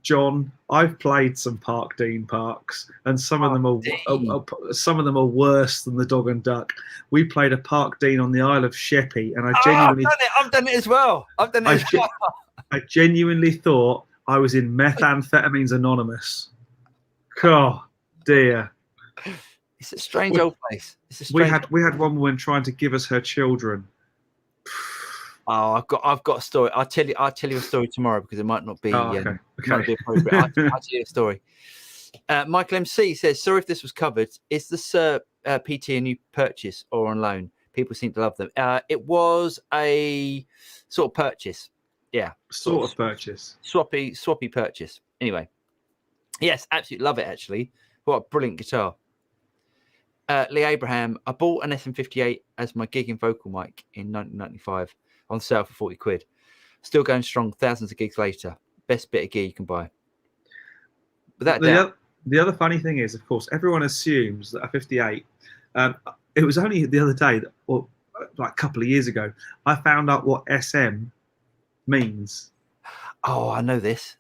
John, I've played some Park Dean parks, and some of them are worse than the Dog and Duck. We played a Park Dean on the Isle of Sheppey, and I've done it as well. I genuinely thought I was in Methamphetamines Anonymous. Oh dear. It's a strange old place. We had one woman trying to give us her children. Oh, I've got a story. I'll tell you a story tomorrow because it might not be okay. Might be appropriate. I'll tell you a story. Michael MC says, sorry if this was covered. Is the Sir PT a new purchase or on loan? People seem to love them. It was a sort of purchase. Yeah. Sort of purchase. Swappy purchase. Anyway. Yes, absolutely love it. Actually, what a brilliant guitar. Lee Abraham, I bought an SM58 as my gigging vocal mic in 1995 on sale for 40 quid. Still going strong thousands of gigs later. Best bit of gear you can buy. Without doubt. The other funny thing is, of course, everyone assumes that a 58. It was only the other day, or like a couple of years ago, I found out what SM means. Oh, I know this.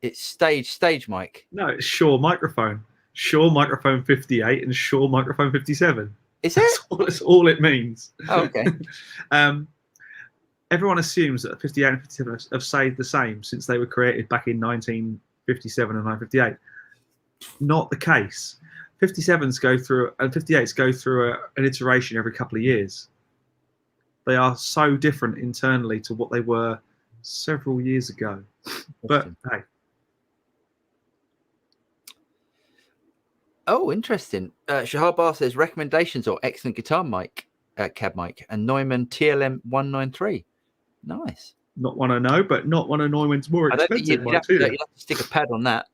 It's stage mic. No, it's Shure microphone. Shure microphone 58 and Shure microphone 57. Is it? That's all it means. Oh, okay. Everyone assumes that 58 and 57 have stayed the same since they were created back in 1957 and 1958. Not the case. 57s go through and 58s go through an iteration every couple of years. They are so different internally to what they were several years ago. But hey. Oh, interesting. Shahar Bar says recommendations or excellent guitar mic, cab mic, and Neumann TLM 193. Nice. Not one I know, but not one of Neumann's more expensive you'd have to stick a pad on that.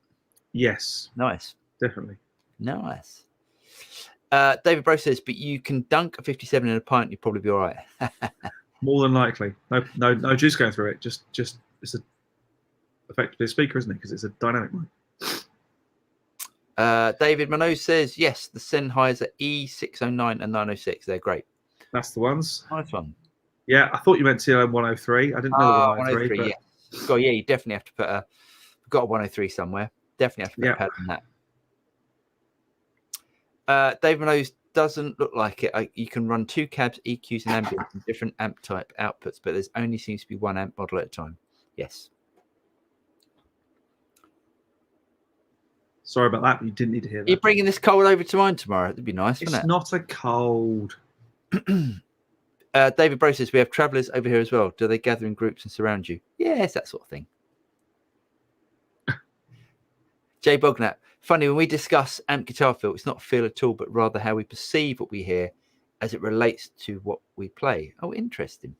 Yes. Nice. Definitely. Nice. David Bro says, but you can dunk a 57 in a pint, you'll probably be all right. More than likely. No juice going through it. Just it's effectively a speaker, isn't it? Because it's a dynamic mic. David Minogue says, yes, the Sennheiser E609 and 906. They're great. That's the ones. Nice one. Yeah, I thought you meant TLM 103. I didn't know the 103. But... yeah. God, yeah, you definitely have to put got a 103 somewhere. Definitely have to put a pad on that. David Minogue doesn't look like it. You can run 2 cabs, EQs, and ambience and different amp type outputs, but there's only seems to be 1 amp model at a time. Yes. Sorry about that, but you didn't need to hear that. You're bringing this cold over to mine tomorrow. It'd be nice, wouldn't it? It's not a cold. David Bro says, we have travellers over here as well. Do they gather in groups and surround you? Yes, that sort of thing. Jay Bognat, funny, when we discuss amp guitar feel, it's not feel at all, but rather how we perceive what we hear as it relates to what we play. Oh, interesting.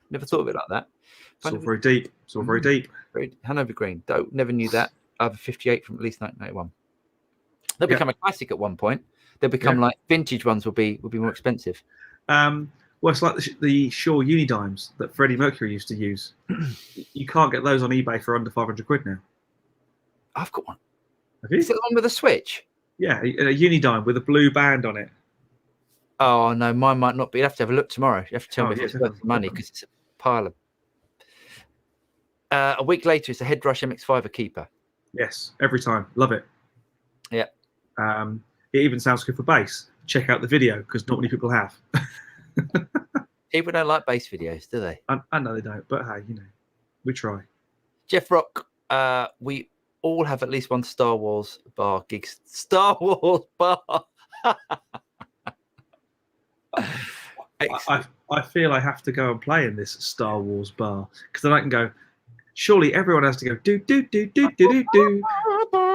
Never thought of it like that. It's all very deep. It's all very deep. Hanover Green. Never knew that. I have a 58 from at least 1991. They'll become a classic at one point. They'll become like vintage ones will be more expensive. Well, it's like the Shure Unidymes that Freddie Mercury used to use. You can't get those on eBay for under 500 quid now. I've got one. Have you? Is it the one with a switch? Yeah, a Unidyme with a blue band on it. Oh, no, mine might not be. You have to have a look tomorrow. You have to tell me if it's worth the money because it's a pile of... a week later, it's a Headrush MX-5, a keeper. Yes, every time. Love it. Yeah. It even sounds good for bass. Check out the video because not many people have. People don't like bass videos, do they? I know they don't, but hey, we try. Jeff Rock, we all have at least one Star Wars bar gigs. Star Wars bar. I feel I have to go and play in this Star Wars bar because then I can go. Surely everyone has to go do do do do do do do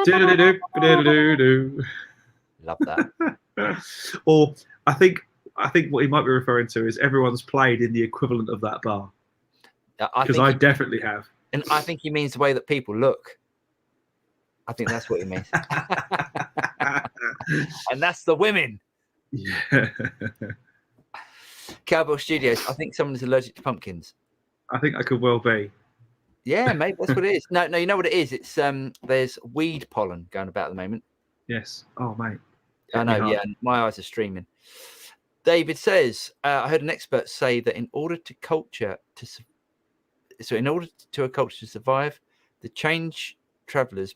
do do do do do. Love that. Or I think what he might be referring to is everyone's played in the equivalent of that bar. Because I definitely have. And I think he means the way that people look. I think that's what he means. And that's the women. Yeah. Cowbell Studios. I think someone is allergic to pumpkins. I think I could well be. Yeah, maybe that's what it is. No, you know what it is? It's there's weed pollen going about at the moment. Yes. Oh, mate. I know. Yeah, my eyes are streaming. David says, I heard an expert say that in order to a culture to survive, the change travelers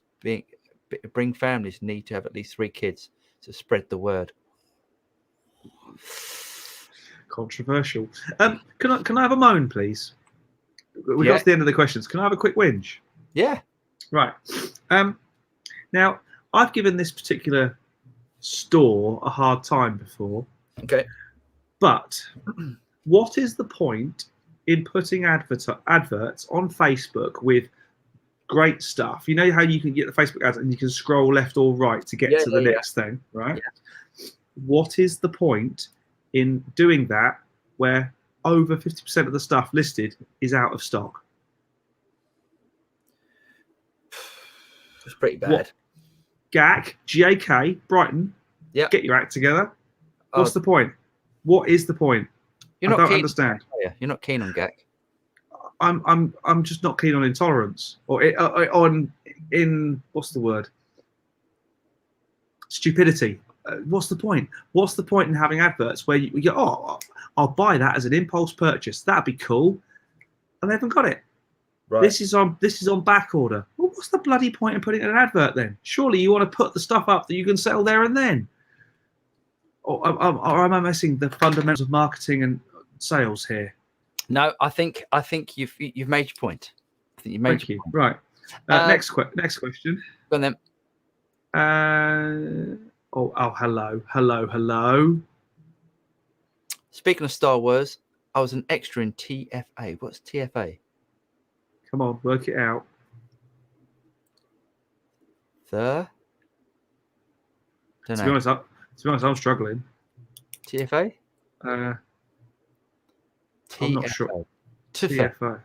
bring families need to have at least 3 kids to spread the word. Controversial. Can I have a moan, please? We got to the end of the questions. Can I have a quick whinge? Yeah. Right. Now, I've given this particular store a hard time before. Okay. But what is the point in putting adverts on Facebook with great stuff? You know how you can get the Facebook ads and you can scroll left or right to get to the next thing, right? Yeah. What is the point in doing that where over 50% of the stuff listed is out of stock? It's pretty bad. GAK, GAK, Brighton. Yeah. Get your act together. What's Oh. the point? What is the point? You're I not don't keen understand. You're not keen on GAK. I'm just not keen on intolerance or on in what's the word? Stupidity. What's the point? What's the point in having adverts where you go, oh, I'll buy that as an impulse purchase. That'd be cool, and they haven't got it. Right. This is on back order. Well, what's the bloody point in putting an advert then? Surely you want to put the stuff up that you can sell there and then. Or am I missing the fundamentals of marketing and sales here? No, I think you've made your point. I think you made Thank you. Right. Next question. Go on then. Hello. Speaking of Star Wars, I was an extra in TFA. What's TFA? Come on, work it out. To be honest, I'm struggling. TFA? I'm not sure. TFA.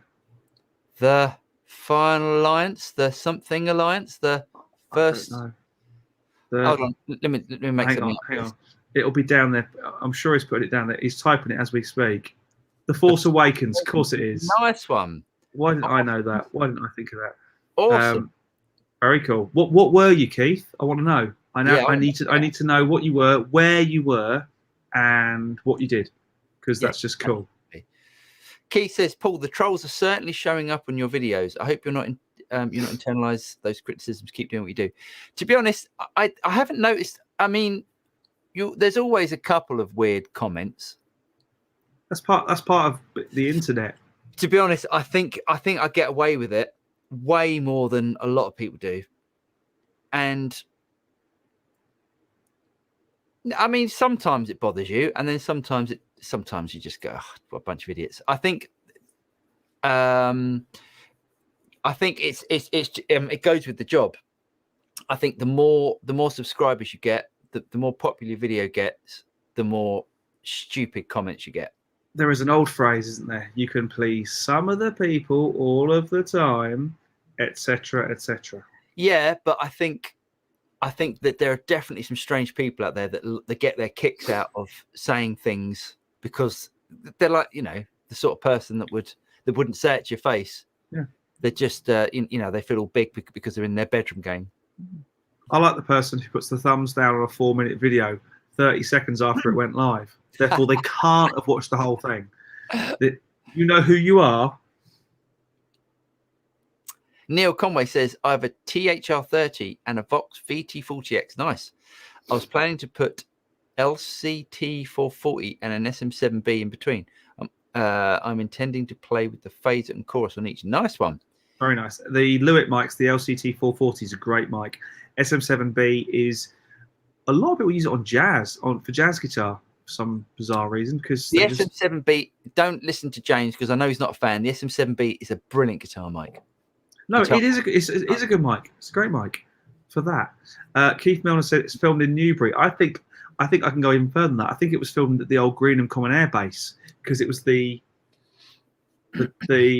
The Final Alliance, the something Alliance, the first. I don't know. Hold on, let me make something. Hang on. It'll be down there. I'm sure he's putting it down there. He's typing it as we speak. The Force Awakens. Of course it is. Nice one. Why didn't I know that? Why didn't I think of that? Awesome. Very cool. What were you, Keith? I want to know. I need to know what you were, where you were, and what you did, because that's just cool. Keith says, Paul, the trolls are certainly showing up on your videos. I hope you're not internalize those criticisms. Keep doing what you do. To be honest, I haven't noticed. I mean, there's always a couple of weird comments. That's part of the internet. To be honest, I think I get away with it way more than a lot of people do. And I mean, sometimes it bothers you, and then sometimes you just go, oh, what a bunch of idiots. I think it goes with the job. I think the more subscribers you get, the more popular your video gets, the more stupid comments you get. There is an old phrase, isn't there? You can please some of the people all of the time, etc., etc. Yeah, but I think that there are definitely some strange people out there that get their kicks out of saying things because they're like, the sort of person that wouldn't say it to your face. Yeah. They're just, they feel all big because they're in their bedroom game. I like the person who puts the thumbs down on a 4-minute video 30 seconds after it went live. Therefore, they can't have watched the whole thing. You know who you are. Neil Conway says, I have a THR30 and a Vox VT40X. Nice. I was planning to put LCT440 and an SM7B in between. I'm intending to play with the phaser and chorus on each. Nice one. Very nice. The Lewitt mics, the LCT440 is a great mic. SM7B is, a lot of people use it on jazz, for jazz guitar, for some bizarre reason. Because the SM7B, don't listen to James because I know he's not a fan. The SM7B is a brilliant guitar mic. No, it is a good mic. It's a great mic for that. Keith Milner said it's filmed in Newbury. I think I can go even further than that. I think it was filmed at the old Greenham Common Air Base because it was the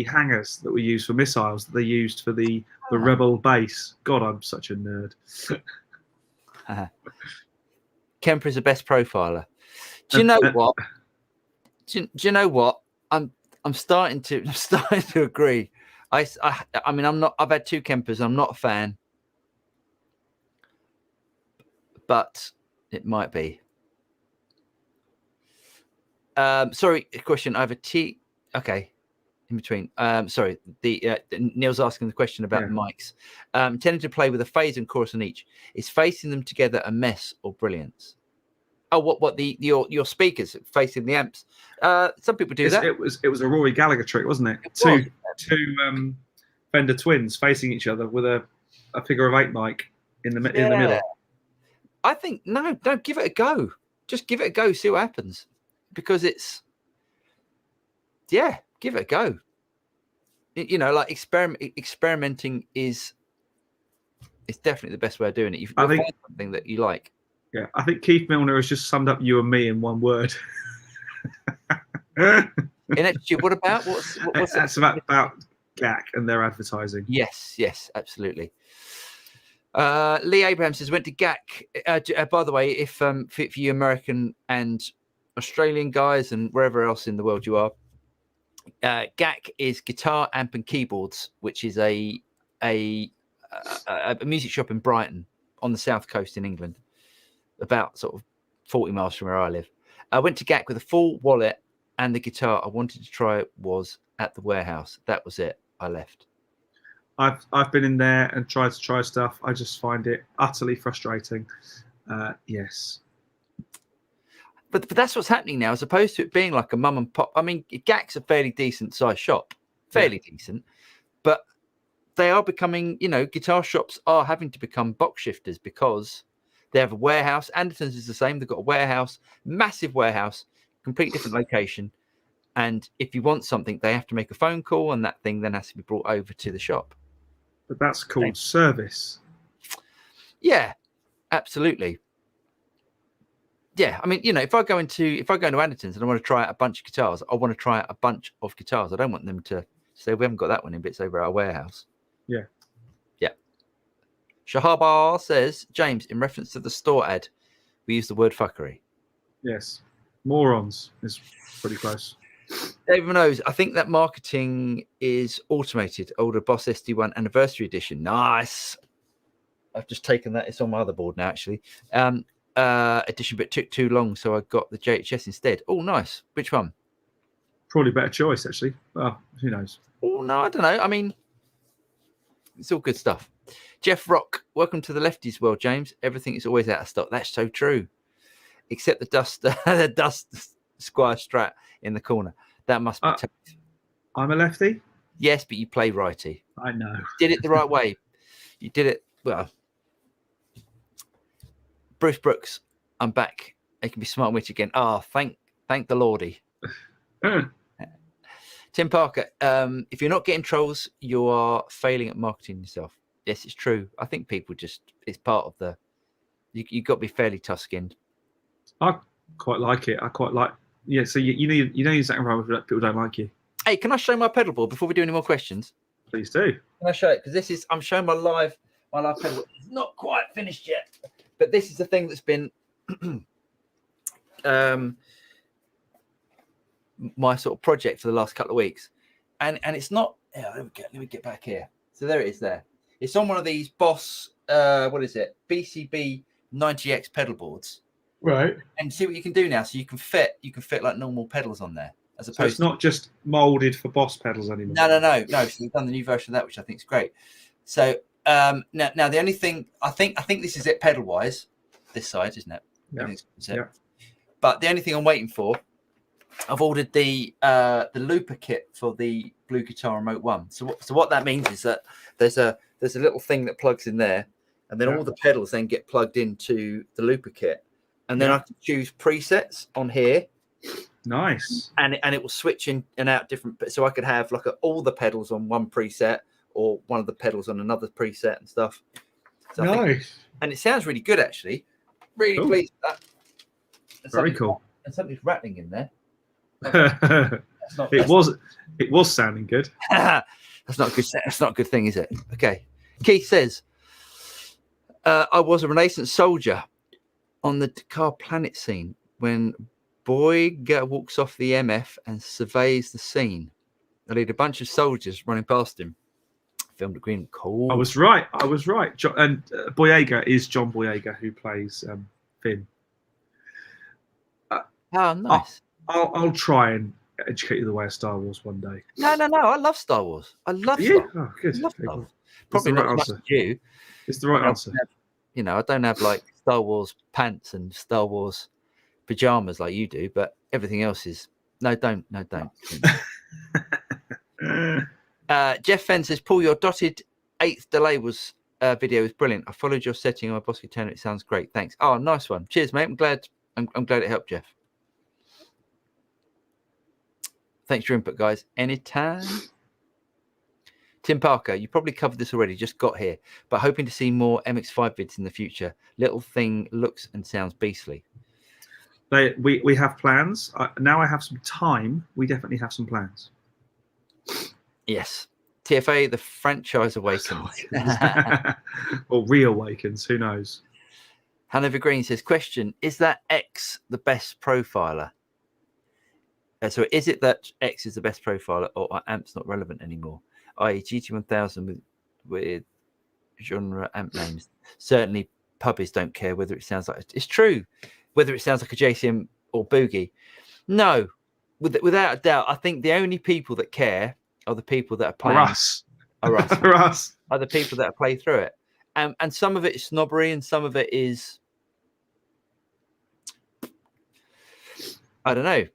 hangars that were used for missiles that they used for the rebel base. God, I'm such a nerd. Kemper is the best profiler. Do you know what? Do you know what? I'm starting to agree. I mean, I've had 2 Kempers. I'm not a fan, but it might be. Sorry, question. I have a T. Okay, in between. Sorry. Neil's asking the question about the mics. Tending to play with a phase and chorus on each. Is facing them together a mess or brilliance? Oh, what your speakers facing the amps? Some people do that. It was a Rory Gallagher trick, wasn't it? Two Fender twins facing each other with a figure of 8 mic in the middle. I think no, give it a go. Just give it a go, see what happens, because give it a go. Like experimenting is definitely the best way of doing it. You'll find something that you like. Yeah, I think Keith Milner has just summed up you and me in one word. Ineptitude. What about what's that's about GAC and their advertising. Yes, absolutely. Lee Abraham says went to GAC. By the way, if for you American and Australian guys and wherever else in the world you are, GAC is Guitar Amp and Keyboards, which is a music shop in Brighton on the south coast in England, about sort of 40 miles from where I live. I went to GAC with a full wallet, and the guitar I wanted to try was at the warehouse. That was it. I left. I've been in there and tried to try stuff. I just find it utterly frustrating. Yes. But that's what's happening now, as opposed to it being like a mum and pop. I mean, GAC's a fairly decent sized shop, fairly decent, but they are becoming, guitar shops are having to become box shifters because they have a warehouse. Anderton's is the same. They've got a warehouse, massive warehouse, complete different location. And if you want something, they have to make a phone call, and that thing then has to be brought over to the shop. But that's called service. Yeah, absolutely. Yeah, I mean, if I go into Anderton's and I want to try out a bunch of guitars, I want to try out a bunch of guitars. I don't want them to say we haven't got that one in, but it's over at our warehouse. Yeah. Shahabar says, James, in reference to the store ad, we use the word fuckery. Yes. Morons is pretty close. Everyone knows. I think that marketing is automated. Older Boss SD1 Anniversary Edition. Nice. I've just taken that. It's on my other board now, actually. Edition, but it took too long, so I got the JHS instead. Oh, nice. Which one? Probably better choice, actually. Well, who knows? Oh, no, I don't know. I mean, it's all good stuff. Jeff Rock, welcome to the Lefties world, James. Everything is always out of stock. That's so true. Except the dust Squire Strat in the corner. That must be tough. I'm a lefty? Yes, but you play righty. I know. You did it the right way. You did it well. Bruce Brooks, I'm back. I can be smart and witty again. Thank the Lordy. Tim Parker, if you're not getting trolls, you are failing at marketing yourself. Yes, it's true. I think people it's part of the, you've got to be fairly tough-skinned. I quite like it. I quite like, so you know exactly right if people don't like you. Hey, can I show my pedal board before we do any more questions? Please do. Can I show it? Because I'm showing my live pedal board. It's not quite finished yet, but this is the thing that's been my sort of project for the last couple of weeks. And it's not, let me get back here. So there it is there. It's on one of these Boss, BCB 90X pedal boards. Right. And see what you can do now. So you can fit like normal pedals on there. As opposed so it's not just molded for Boss pedals anymore. No. So we've done the new version of that, which I think is great. So now the only thing I think this is it pedal wise. This side, isn't it? Yeah. But the only thing I'm waiting for, I've ordered the looper kit for the Blue Guitar Remote 1. So what that means is that there's a little thing that plugs in there, and then all the pedals then get plugged into the looper kit, and then I can choose presets on here. Nice. And it will switch in and out different. So I could have like all the pedals on one preset, or one of the pedals on another preset and stuff. So nice. And it sounds really good, actually. Really pleased with that. Very cool. And something's rattling in there. It was sounding good. That's not good. That's not a good thing, is it? Okay. Keith says, I was a Renaissance soldier on the Dakar Planet scene when Boyga walks off the MF and surveys the scene. I lead a bunch of soldiers running past him. Filmed at Green. Cool. I was right. And Boyega is John Boyega, who plays Finn. Nice. I'll try and educate you the way of Star Wars one day. No. I love Star Wars. I love Star Wars. Oh, good. I love Star Wars. Probably not as much as you. It's the right answer. I don't have like Star Wars pants and Star Wars pajamas like you do, but everything else is don't. Jeff Fenn says, Paul, your dotted 8th delay video was brilliant. I followed your setting on my Boss Katana. It sounds great. Thanks. Oh, nice one. Cheers, mate. I'm glad it helped, Jeff. Thanks for your input, guys. Anytime. Tim Parker, you probably covered this already, just got here, but hoping to see more MX5 vids in the future. Little thing looks and sounds beastly. We have plans. Now I have some time. We definitely have some plans. Yes. TFA, the franchise awakens. Or reawakens, who knows? Hanover Green says, question, is that X the best profiler? So is it that X is the best profiler, or are amps not relevant anymore? I.e. GT1000 with genre amp names. Certainly pubbies don't care whether it sounds like, it's true, whether it sounds like a JCM or Boogie. No, without a doubt, I think the only people that care are the people that are playing. Are us. Are the people that play through it. And some of it is snobbery, and some of it is, I don't know.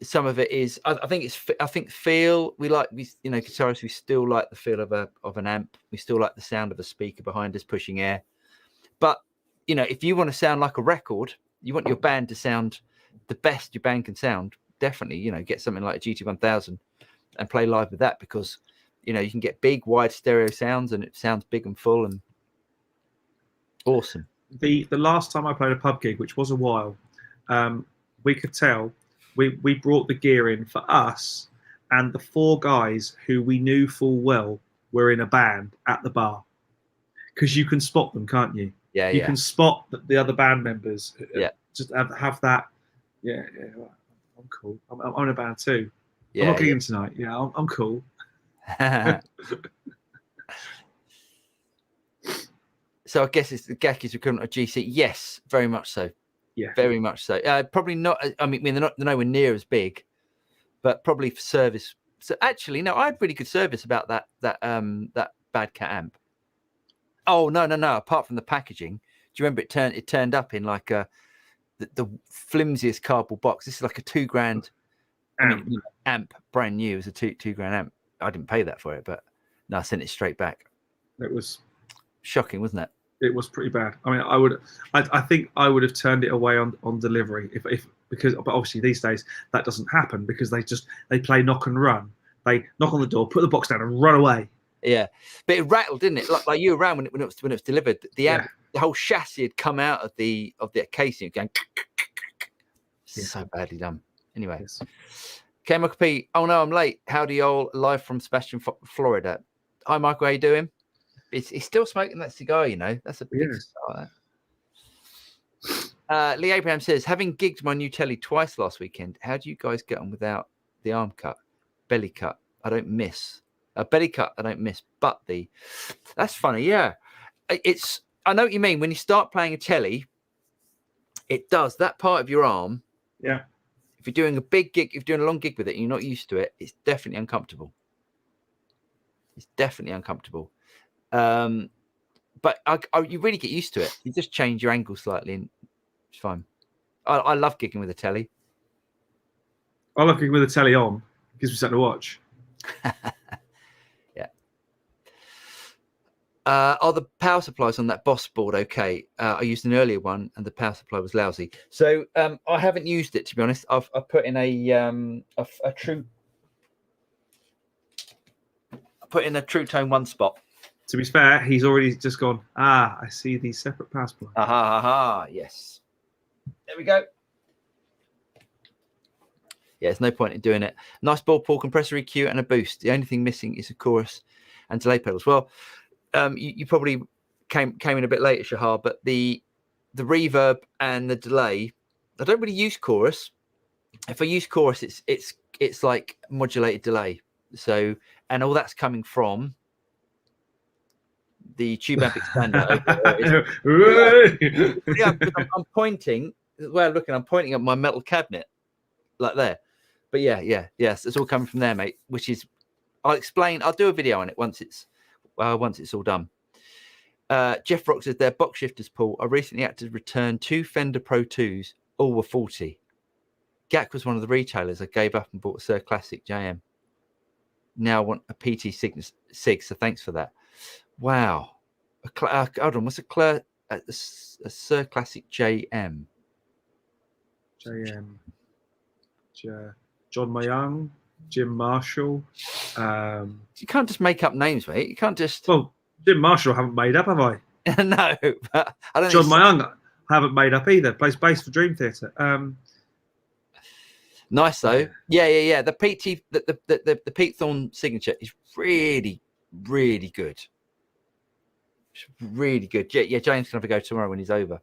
Some of it is, I think feel. We guitarists, we still like the feel of an amp. We still like the sound of a speaker behind us pushing air. But if you want to sound like a record, you want your band to sound the best your band can sound. Definitely, get something like a GT1000 and play live with that, because you can get big, wide stereo sounds, and it sounds big and full and awesome. The last time I played a pub gig, which was a while, we could tell we brought the gear in for us and the 4 guys who we knew full well were in a band at the bar, because you can spot them, can't you? Yeah, you can spot the other band members. Yeah, just have that. Yeah, I'm cool. I'm in a band too. Yeah, I'm not gigging tonight. Yeah, I'm cool. So I guess it's the Gaki's equivalent of GC. Yes, very much so. Yeah, very much so. Probably not. I mean, they're nowhere near as big, but probably for service. So actually, no, I had really good service about that Bad Cat amp. Oh no! Apart from the packaging, do you remember it turned up in like the flimsiest cardboard box? This is like a $2,000 amp, brand new. It was a $2,000 amp. I didn't pay that for it, but no, I sent it straight back. It was shocking, wasn't it? It was pretty bad. I mean, I think I would have turned it away on delivery but obviously these days that doesn't happen, because they play knock and run. They knock on the door, put the box down, and run away. Yeah, but it rattled, didn't it? Like you were around when it was delivered. The amp, the whole chassis had come out of the casing, going so badly done. Anyway, okay, Michael P. Oh no, I'm late. Howdy, y'all. Live from Sebastian, Florida. Hi, Michael. How you doing? He's still smoking that cigar, That's a big start. Lee Abraham says, having gigged my new telly twice last weekend, how do you guys get on without the arm cut, belly cut? I don't miss. Belly cut, I don't miss, but that's funny, yeah. I know what you mean. When you start playing a telly, it does that part of your arm. Yeah. If you're doing a big gig, if you're doing a long gig with it, and you're not used to it, it's definitely uncomfortable. But you really get used to it. You just change your angle slightly, and it's fine. I love gigging with a telly. I love gigging with a telly on. It gives me something to watch. Yeah. Are the power supplies on that Boss board okay? I used an earlier one, and the power supply was lousy. So I haven't used it, to be honest. I've put in a true. I put in a True Tone 1 spot. To be fair, he's already just gone, I see these separate power supplies. Yes. There we go. Yeah, there's no point in doing it. Nice ball pull, compressor EQ, and a boost. The only thing missing is a chorus and delay pedals. Well, you probably came in a bit later, Shahar, but the reverb and the delay, I don't really use chorus. If I use chorus, it's like modulated delay. So, and all that's coming from the tube amp expander. I'm pointing. Well, looking, I'm pointing at my metal cabinet, like there. But yes, it's all coming from there, mate. Which is, I'll explain. I'll do a video on it once it's all done. Jeff Rock says their box shifters, Paul. I recently had to return 2 Fender Pro 2s. All were faulty. GAC was one of the retailers. I gave up and bought a Sir Classic JM. Now I want a PT Sig, so thanks for that. Wow. Hold on, what's a Sir Classic JM? JM. John Mayung, Jim Marshall. You can't just make up names, mate. You can't just. Well, Jim Marshall I haven't made up, have I? No, but I don't. John Mayung I haven't made up either. Plays bass for Dream Theater. Nice though. Yeah. The PT, the Pete Thorne signature is really, really good. It's really good. Yeah, James can have a go tomorrow when he's over.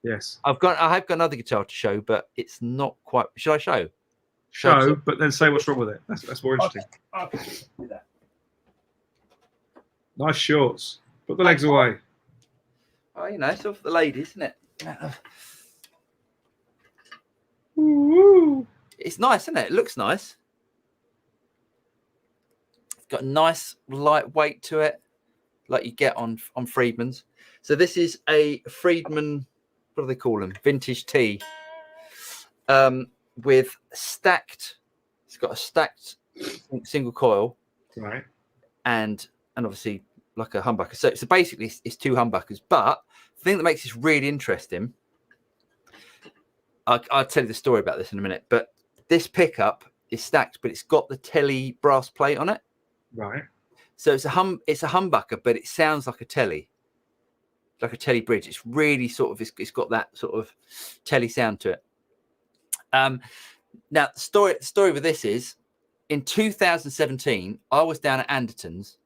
Yes. I have got another guitar to show, but it's not quite. Should I show? Show, but then say what's wrong with it. That's more interesting. Okay. Do that. Nice shorts. Put the legs away. Oh, it's all for the ladies, isn't it? Ooh. It's nice, isn't it? It looks nice. It's got a nice light weight to it, like you get on Friedman's. So this is a Friedman, what do they call them? Vintage T. With stacked. It's got a stacked single coil, Right. and obviously like a humbucker. So basically it's two humbuckers. But the thing that makes this really interesting, I'll tell you the story about this in a minute. But this pickup is stacked, but it's got the telly brass plate on it. Right. So it's a humbucker, but it sounds like a telly, like a telly bridge. It's really sort of it's got that sort of telly sound to it. Now the story with this is, in 2017, I was down at Anderton's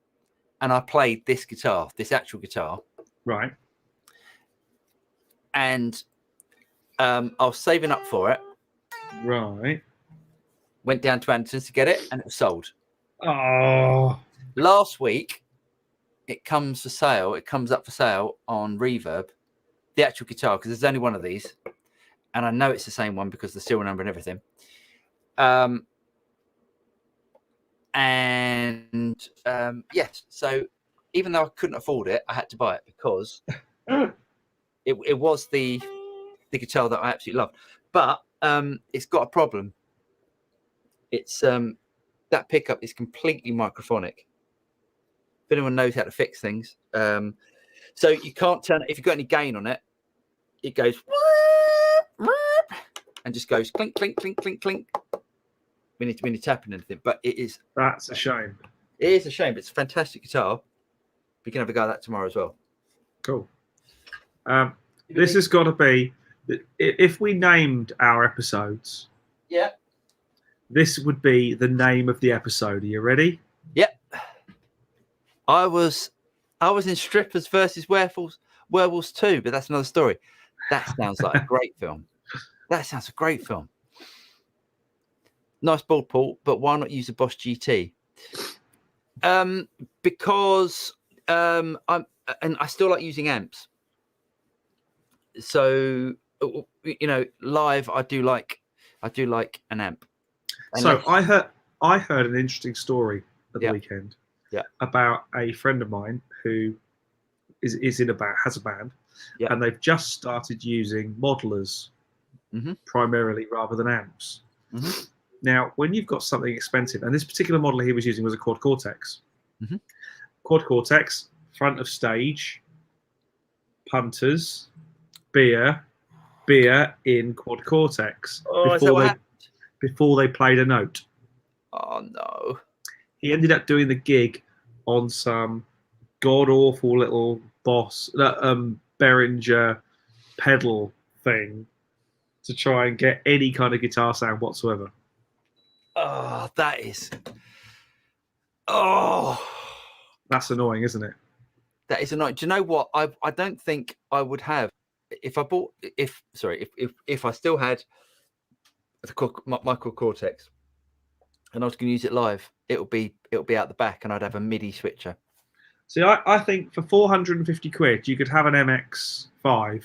and I played this guitar, this actual guitar. Right. And I was saving up for it. Right. Went down to Anderton's to get it, and it was sold. Oh. Last week, it comes for sale. It comes up for sale on Reverb, the actual guitar, because there's only one of these, and I know it's the same one because the serial number and everything. Yes, so even though I couldn't afford it, I had to buy it because it was the guitar that I absolutely loved. But it's got a problem. It's that pickup is completely microphonic. If anyone knows how to fix things, so you can't turn it. If you've got any gain on it, it goes and just goes clink, clink, clink, clink, clink when you're tapping anything. But that's a shame. It is a shame. It's a fantastic guitar. We can have a go at that tomorrow as well. Cool. This has got to be, if we named our episodes, yeah, this would be the name of the episode. Are you ready? Yep. I was in Strippers versus Werewolves 2, but that's another story. That sounds like a great film. That sounds a great film. Nice bald port, but why not use a Bosch GT? Because I still like using amps. So live I do like an amp. So I heard an interesting story at the weekend. Yeah. About a friend of mine who is in has a band, and they've just started using modelers primarily rather than amps. Mm-hmm. Now, when you've got something expensive, and this particular modeler he was using was a Quad Cortex. Quad Cortex, front of stage, punters, beer in Quad Cortex before they played a note. Oh no. He ended up doing the gig on some god awful little Behringer pedal thing to try and get any kind of guitar sound whatsoever. Oh, that's annoying, isn't it? That is annoying. Do you know what? I don't think I would have if I still had my Quad Cortex and I was going to use it live. It'll be out the back, and I'd have a MIDI switcher. See, I think for 450 quid, you could have an MX5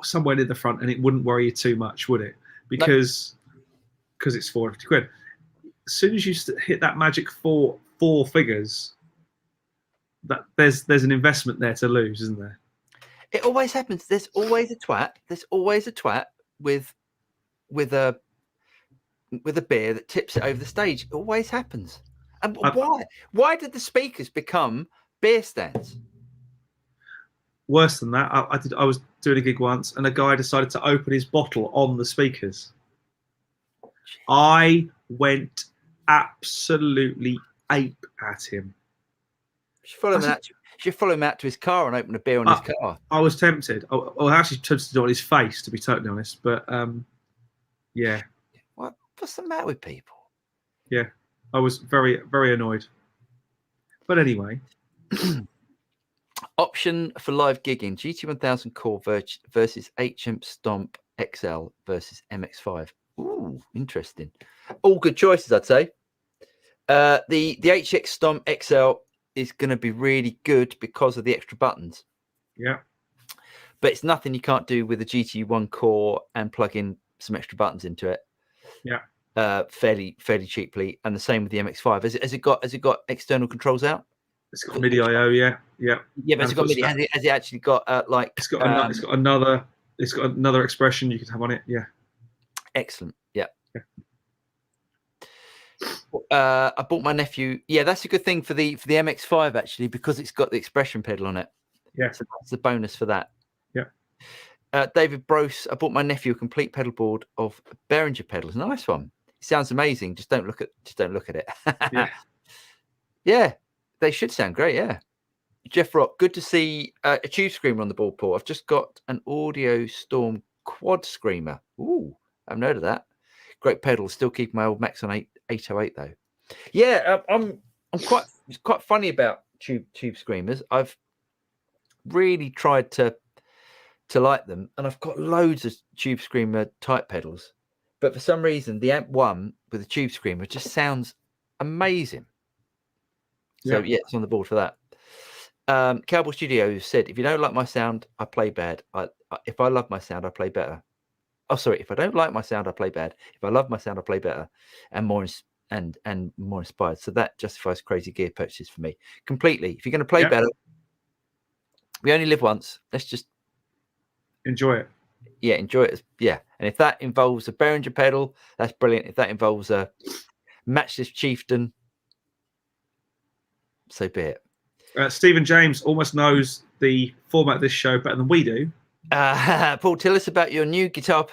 somewhere near the front, and it wouldn't worry you too much, would it? Because it's 450 quid. As soon as you hit that magic four figures, that there's an investment there to lose, isn't there? It always happens. There's always a twat. There's always a twat with a beer that tips it over the stage. It always happens. And why did the speakers become beer stands? Worse than that, I was doing a gig once, and a guy decided to open his bottle on the speakers. I went absolutely ape at him. You should follow him out to his car and open a beer on his car. I was tempted. I was actually tempted to do it on his face, to be totally honest. But yeah. What's the matter with people? Yeah, I was very, very annoyed. But anyway, option for live gigging: GT1000 Core versus HM Stomp XL versus MX5. Ooh, interesting. All good choices, I'd say. The HX Stomp XL is going to be really good because of the extra buttons. Yeah. But it's nothing you can't do with a GT1 Core and plug in some extra buttons into it. Yeah. Fairly cheaply, and the same with the MX5. Has it got external controls out? It's got MIDI IO, yeah. But has it got MIDI? Has it actually got like? It's got another expression you can have on it. Yeah. Excellent. Yeah. I bought my nephew. Yeah, that's a good thing for the MX5 actually, because it's got the expression pedal on it. Yeah. So that's the bonus for that. Yeah. David Brose, I bought my nephew a complete pedal board of Behringer pedals. Nice one. It sounds amazing. Just don't look at it. Yeah. Yeah, they should sound great. Yeah. Jeff Rock, good to see a tube screamer on the board, Paul. I've just got an Audio Storm quad screamer. Ooh, I haven't heard of that. Great pedal. Still keeping my old Max on 808 though. Yeah, I'm quite funny about tube screamers. I've really tried to like them, and I've got loads of tube screamer type pedals, but for some reason the Amp 1 with the tube screamer just sounds amazing. So yeah, it's on the board for that. Cowboy Studio said, if you don't like my sound, I play bad. If I love my sound, I play better. Oh, sorry. If I don't like my sound, I play bad. If I love my sound, I play better and more more inspired. So that justifies crazy gear purchases for me completely. If you're going to play better, we only live once. Let's just enjoy it. Yeah, enjoy it. And if that involves a Behringer pedal, that's brilliant. If that involves a Matchless Chieftain, so be it. Stephen James almost knows the format of this show better than we do. Paul, tell us about your new guitar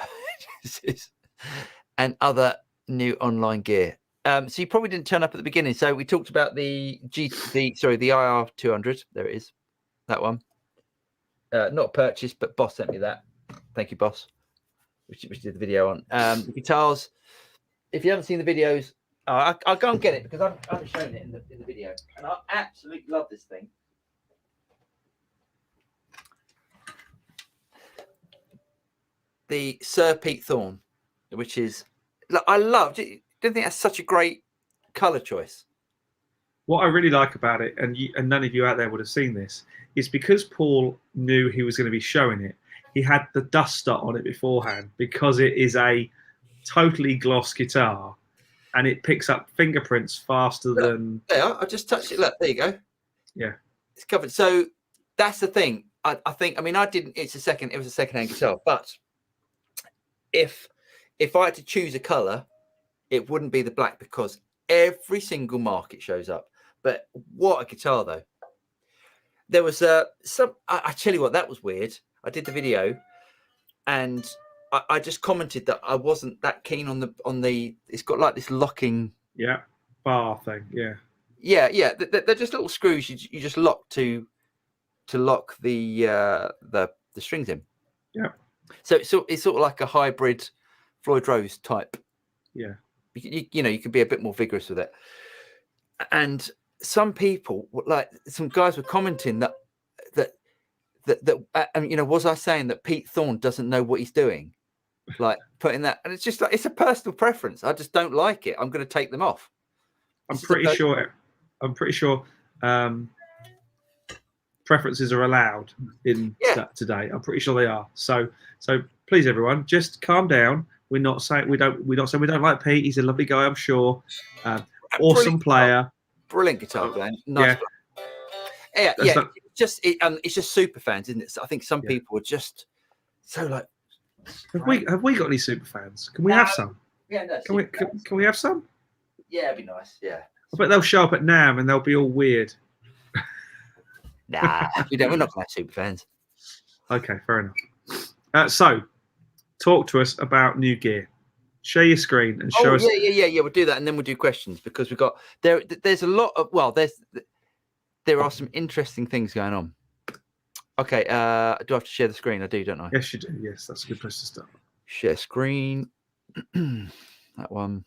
purchases and other new online gear. So you probably didn't turn up at the beginning. So we talked about the IR 200. There it is, that one. Not purchased, but Boss sent me that. Thank you, Boss. Which did the video on the guitars. If you haven't seen the videos, I'll go and get it because I haven't shown it in the video, and I absolutely love this thing. The Sir Pete Thorne, which is, I love. Don't think that's such a great color choice. What I really like about it, and none of you out there would have seen this, is because Paul knew he was going to be showing it. He had the duster on it beforehand because it is a totally gloss guitar, and it picks up fingerprints faster than. There, I just touched it. Look, there you go. Yeah, it's covered. So that's the thing. I think. I mean, I didn't. It was a second-hand guitar, but if I had to choose a color, it wouldn't be the black because every single mark it shows up. But what a guitar, though. There was some. I tell you what, that was weird. I did the video, and I just commented that I wasn't that keen on the. It's got like this locking. Yeah, bar thing. Yeah. Yeah. They're just little screws you just lock to lock the strings in. Yeah. So it's sort of like a hybrid Floyd Rose type. Yeah. You know, you can be a bit more vigorous with it. And some people, like some guys, were commenting that you know, was I saying that Pete Thorne doesn't know what he's doing? Like putting that, and it's just like, it's a personal preference. I just don't like it. I'm going to take them off. I'm pretty sure preferences are allowed in that today. I'm pretty sure they are. So please, everyone, just calm down. We're not saying we don't like Pete. He's a lovely guy, I'm sure. Awesome player. Brilliant guitar playing. Nice. Yeah. It's just super fans, isn't it? So I think some people are just so like. Have we got any super fans? Can we have some? Yeah, no. Can we have some? Yeah, it'd be nice. Yeah. I bet they'll show up at NAMM and they'll be all weird. Nah, we're not going to have super fans. Okay, fair enough. So, talk to us about new gear. Share your screen and show us. Yeah. We'll do that, and then we'll do questions because we've got there's a lot of there are some interesting things going on. Okay, do I have to share the screen? I do, don't I? Yes, you do. Yes, that's a good place to start. Share screen. That one.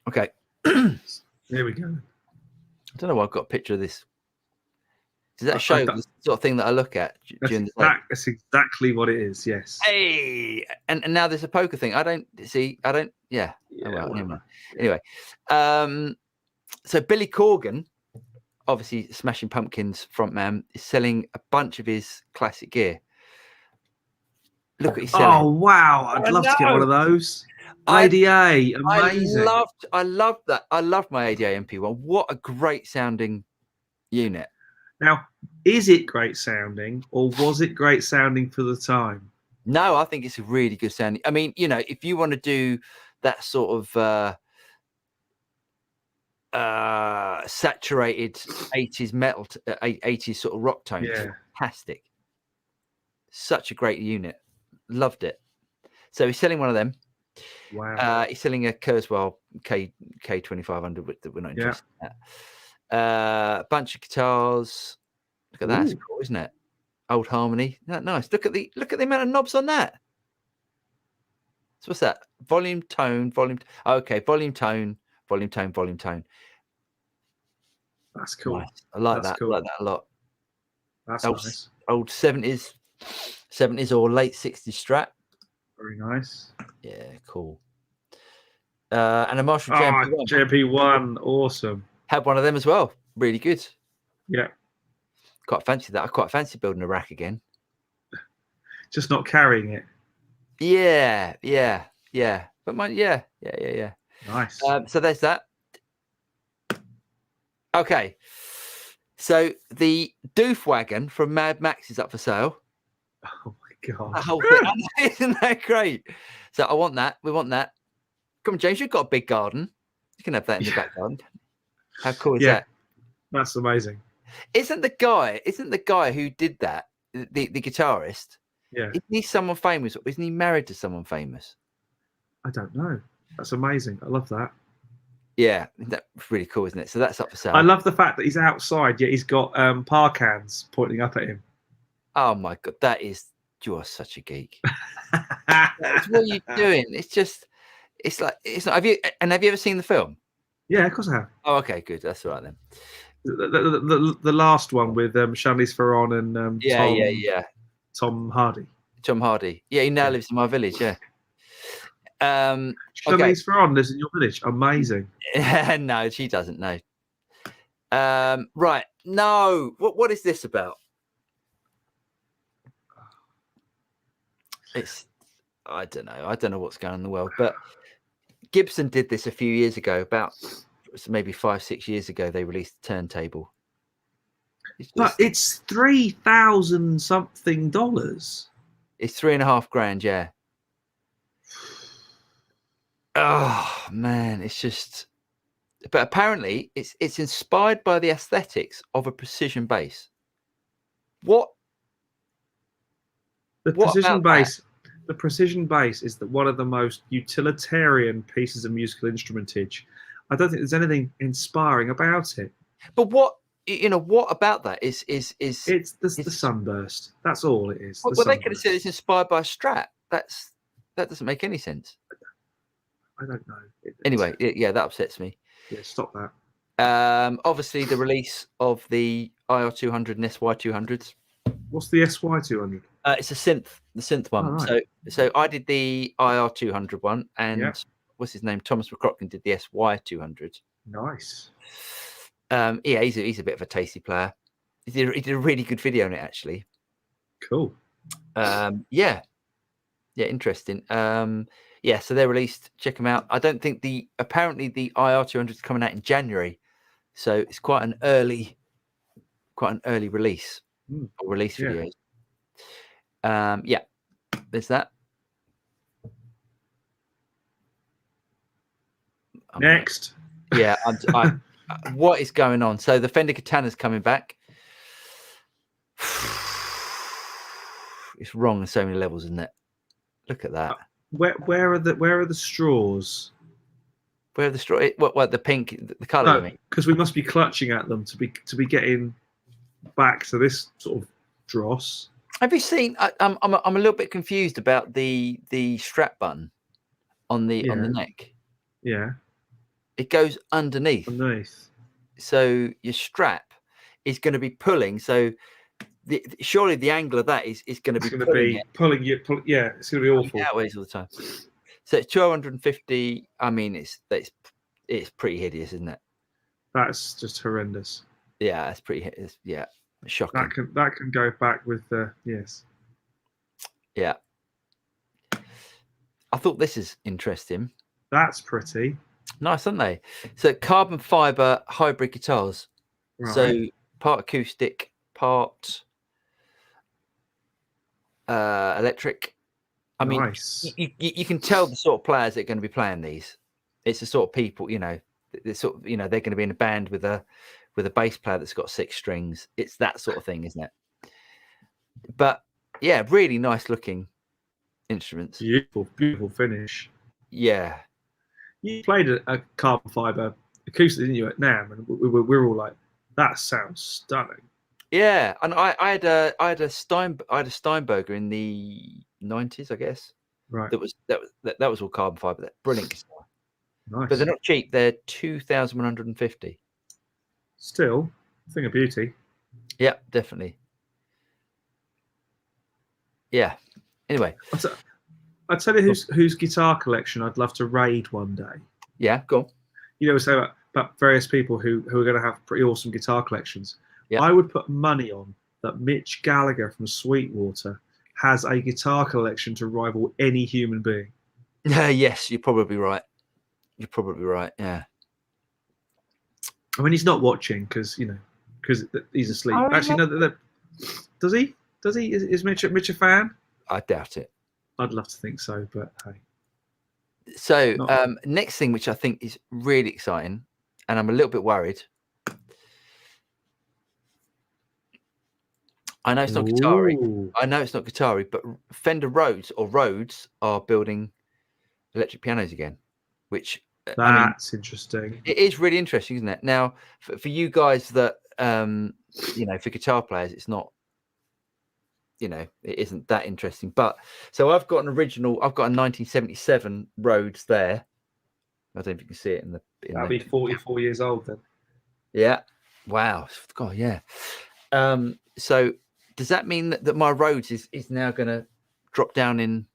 Okay. There we go. I don't know why I've got a picture of this. Does that show the sort of thing that I look at during the day? That's exactly what it is. Yes. Hey, and now there's a poker thing. I don't see. I don't. Yeah. Yeah, oh, well, whatever. anyway. So Billy Corgan, obviously Smashing Pumpkins frontman, is selling a bunch of his classic gear. Look what he's selling. Oh wow! I'd love to get one of those. ADA, amazing. I loved that. I loved my ADA MP1. What a great sounding unit. Now, is it great sounding, or was it great sounding for the time? No, I think it's a really good sounding. I mean, you know, if you want to do that sort of saturated 80s metal, 80s sort of rock tone, Yeah. fantastic. Such a great unit. Loved it. So he's selling one of them. Wow. He's selling a Kurzweil K2500 that we're not interested in. A bunch of guitars. Look at that. That's cool, isn't it? Old Harmony. Nice. Look at the amount of knobs on that. So what's that? Volume, tone, volume. Okay, volume, tone, volume, tone, volume, tone. That's cool. Nice. I like that. Cool. I like that a lot. That's nice. Old 70s or late 60s Strat. Very nice. Yeah, cool. And a Marshall JMP1. JMP1, awesome. Had one of them as well. Really good. Yeah. Quite fancy that. I quite fancy building a rack again. Just not carrying it. Yeah. But yeah. Nice. So there's that. Okay. So the Doof wagon from Mad Max is up for sale. Oh my god. That whole thing. Isn't that great? So I want that. We want that. Come on, James, you've got a big garden. You can have that in the back garden. How cool is that? That's amazing. Isn't the guy who did that, the guitarist? Yeah. Isn't he someone famous? Isn't he married to someone famous? I don't know. That's amazing. I love that. Yeah, that's really cool, isn't it? So that's up for sale. I love the fact that he's outside, yet he's got par cans pointing up at him. Oh my god, you are such a geek. That's what you're doing. It's like it's not. Have you ever seen the film? Yeah, of course I have. Oh, okay, good. That's all right then. The last one with Charlize Theron and Tom Hardy. Tom Hardy. Yeah, he now lives in my village. Yeah. Charlize Theron lives in your village. Amazing. No, she doesn't know. Right. No. What is this about? I don't know. I don't know what's going on in the world, but Gibson did this a few years ago, about maybe 5-6 years ago. They released a turntable. But it's $3,000 something. It's $3,500. Yeah. Oh man, it's just. But apparently, it's inspired by the aesthetics of a precision bass. What? The precision bass. The precision bass is one of the most utilitarian pieces of musical instrumentage. I don't think there's anything inspiring about it. But what about that is it's the sunburst. That's all it is. Well, they could have said it's inspired by a Strat. That doesn't make any sense. I don't know. Anyway, yeah, that upsets me. Yeah, stop that. Obviously, the release of the IR200 and SY200s. What's the SY200? It's the synth one. Oh, right. So I did the IR200 one, and what's his name? Thomas McCrocken did the SY200. Nice. Yeah, he's a bit of a tasty player. He did a really good video on it, actually. Cool. Yeah, interesting. Yeah, so they're released. Check them out. I don't think apparently the IR200 is coming out in January, so it's quite an early release or release video. Yeah, there's that. Next. Yeah, what is going on? So the Fender Katana's coming back. It's wrong on so many levels, isn't it? Look at that. Where are the straws? Where are the straws? What the pink, the colour? No, because we must be clutching at them to be getting back to this sort of dross. Have you seen? I'm a little bit confused about the strap button on the neck. Yeah. It goes underneath. so your strap is going to be pulling. So surely the angle of that is going to be pulling you. Yeah, it's going to be awful. Outways all the time. So it's 1250. I mean, it's pretty hideous, isn't it? That's just horrendous. Yeah, it's pretty. Yeah, shocking. That can go back with the yes. Yeah. I thought this is interesting. That's pretty nice, aren't they? So carbon fiber hybrid guitars. Right. So part acoustic, part electric. I mean, nice. you can tell the sort of players that are going to be playing these. It's the sort of people, they're going to be in a band with a bass player that's got 6 strings. It's that sort of thing, isn't it? But yeah, really nice looking instruments. Beautiful finish. Yeah. You played a carbon fiber acoustic, didn't you, at NAMM? And we were all like, that sounds stunning. Yeah, and I had a Steinberger in the 90s, I guess. Right. That was all carbon fiber. That brilliant guitar. Nice. But they're not cheap. They're 2,150. Still, a thing of beauty. Yeah, definitely. Yeah. Anyway, I'll tell you whose guitar collection I'd love to raid one day. Yeah, go on. We say about various people who are going to have pretty awesome guitar collections. Yeah. I would put money on that Mitch Gallagher from Sweetwater has a guitar collection to rival any human being. Yes, you're probably right. Yeah. I mean, he's not watching because he's asleep. Actually, no. Does he? Is Mitch a fan? I doubt it. I'd love to think so, but hey. So next thing, which I think is really exciting, and I'm a little bit worried. I know it's not Guitari, but Fender Rhodes are building electric pianos again, which that's interesting. It is really interesting, isn't it? Now, for you guys that for guitar players, it's not, it isn't that interesting. But so I've got a 1977 Rhodes there. I don't know if you can see it in the. That'll be 44 years old then. Yeah. Wow. God. Yeah. So does that mean that my Rhodes is now going to drop down in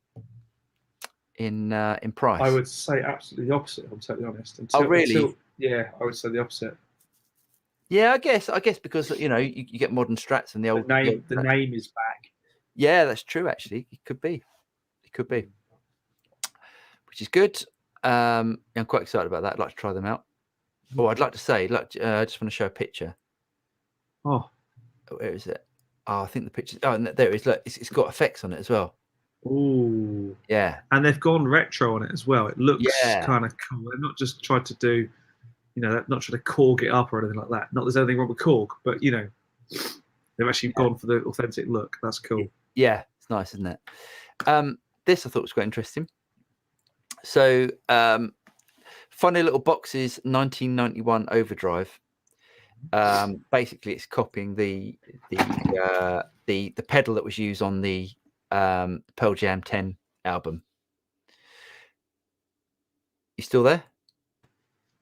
price? I would say absolutely the opposite. I'm totally honest. Really? Yeah, I would say the opposite. Yeah, I guess because you get modern Strats and the name is back. Yeah, that's true. Actually, it could be, which is good. I'm quite excited about that. I'd like to try them out. Oh, I'd like to say, I just want to show a picture. Oh, where is it? Oh, I think the picture. Oh, there it is. Look, it's got effects on it as well. Ooh. Yeah. And they've gone retro on it as well. It looks kind of cool. They're not just tried to do, not trying to cork it up or anything like that. Not there's anything wrong with cork, but they've actually gone for the authentic look. That's cool. Yeah, it's nice, isn't it? This I thought was quite interesting. So, funny little boxes, 1991 Overdrive. Basically, it's copying the pedal that was used on the Pearl Jam 10 album. You still there?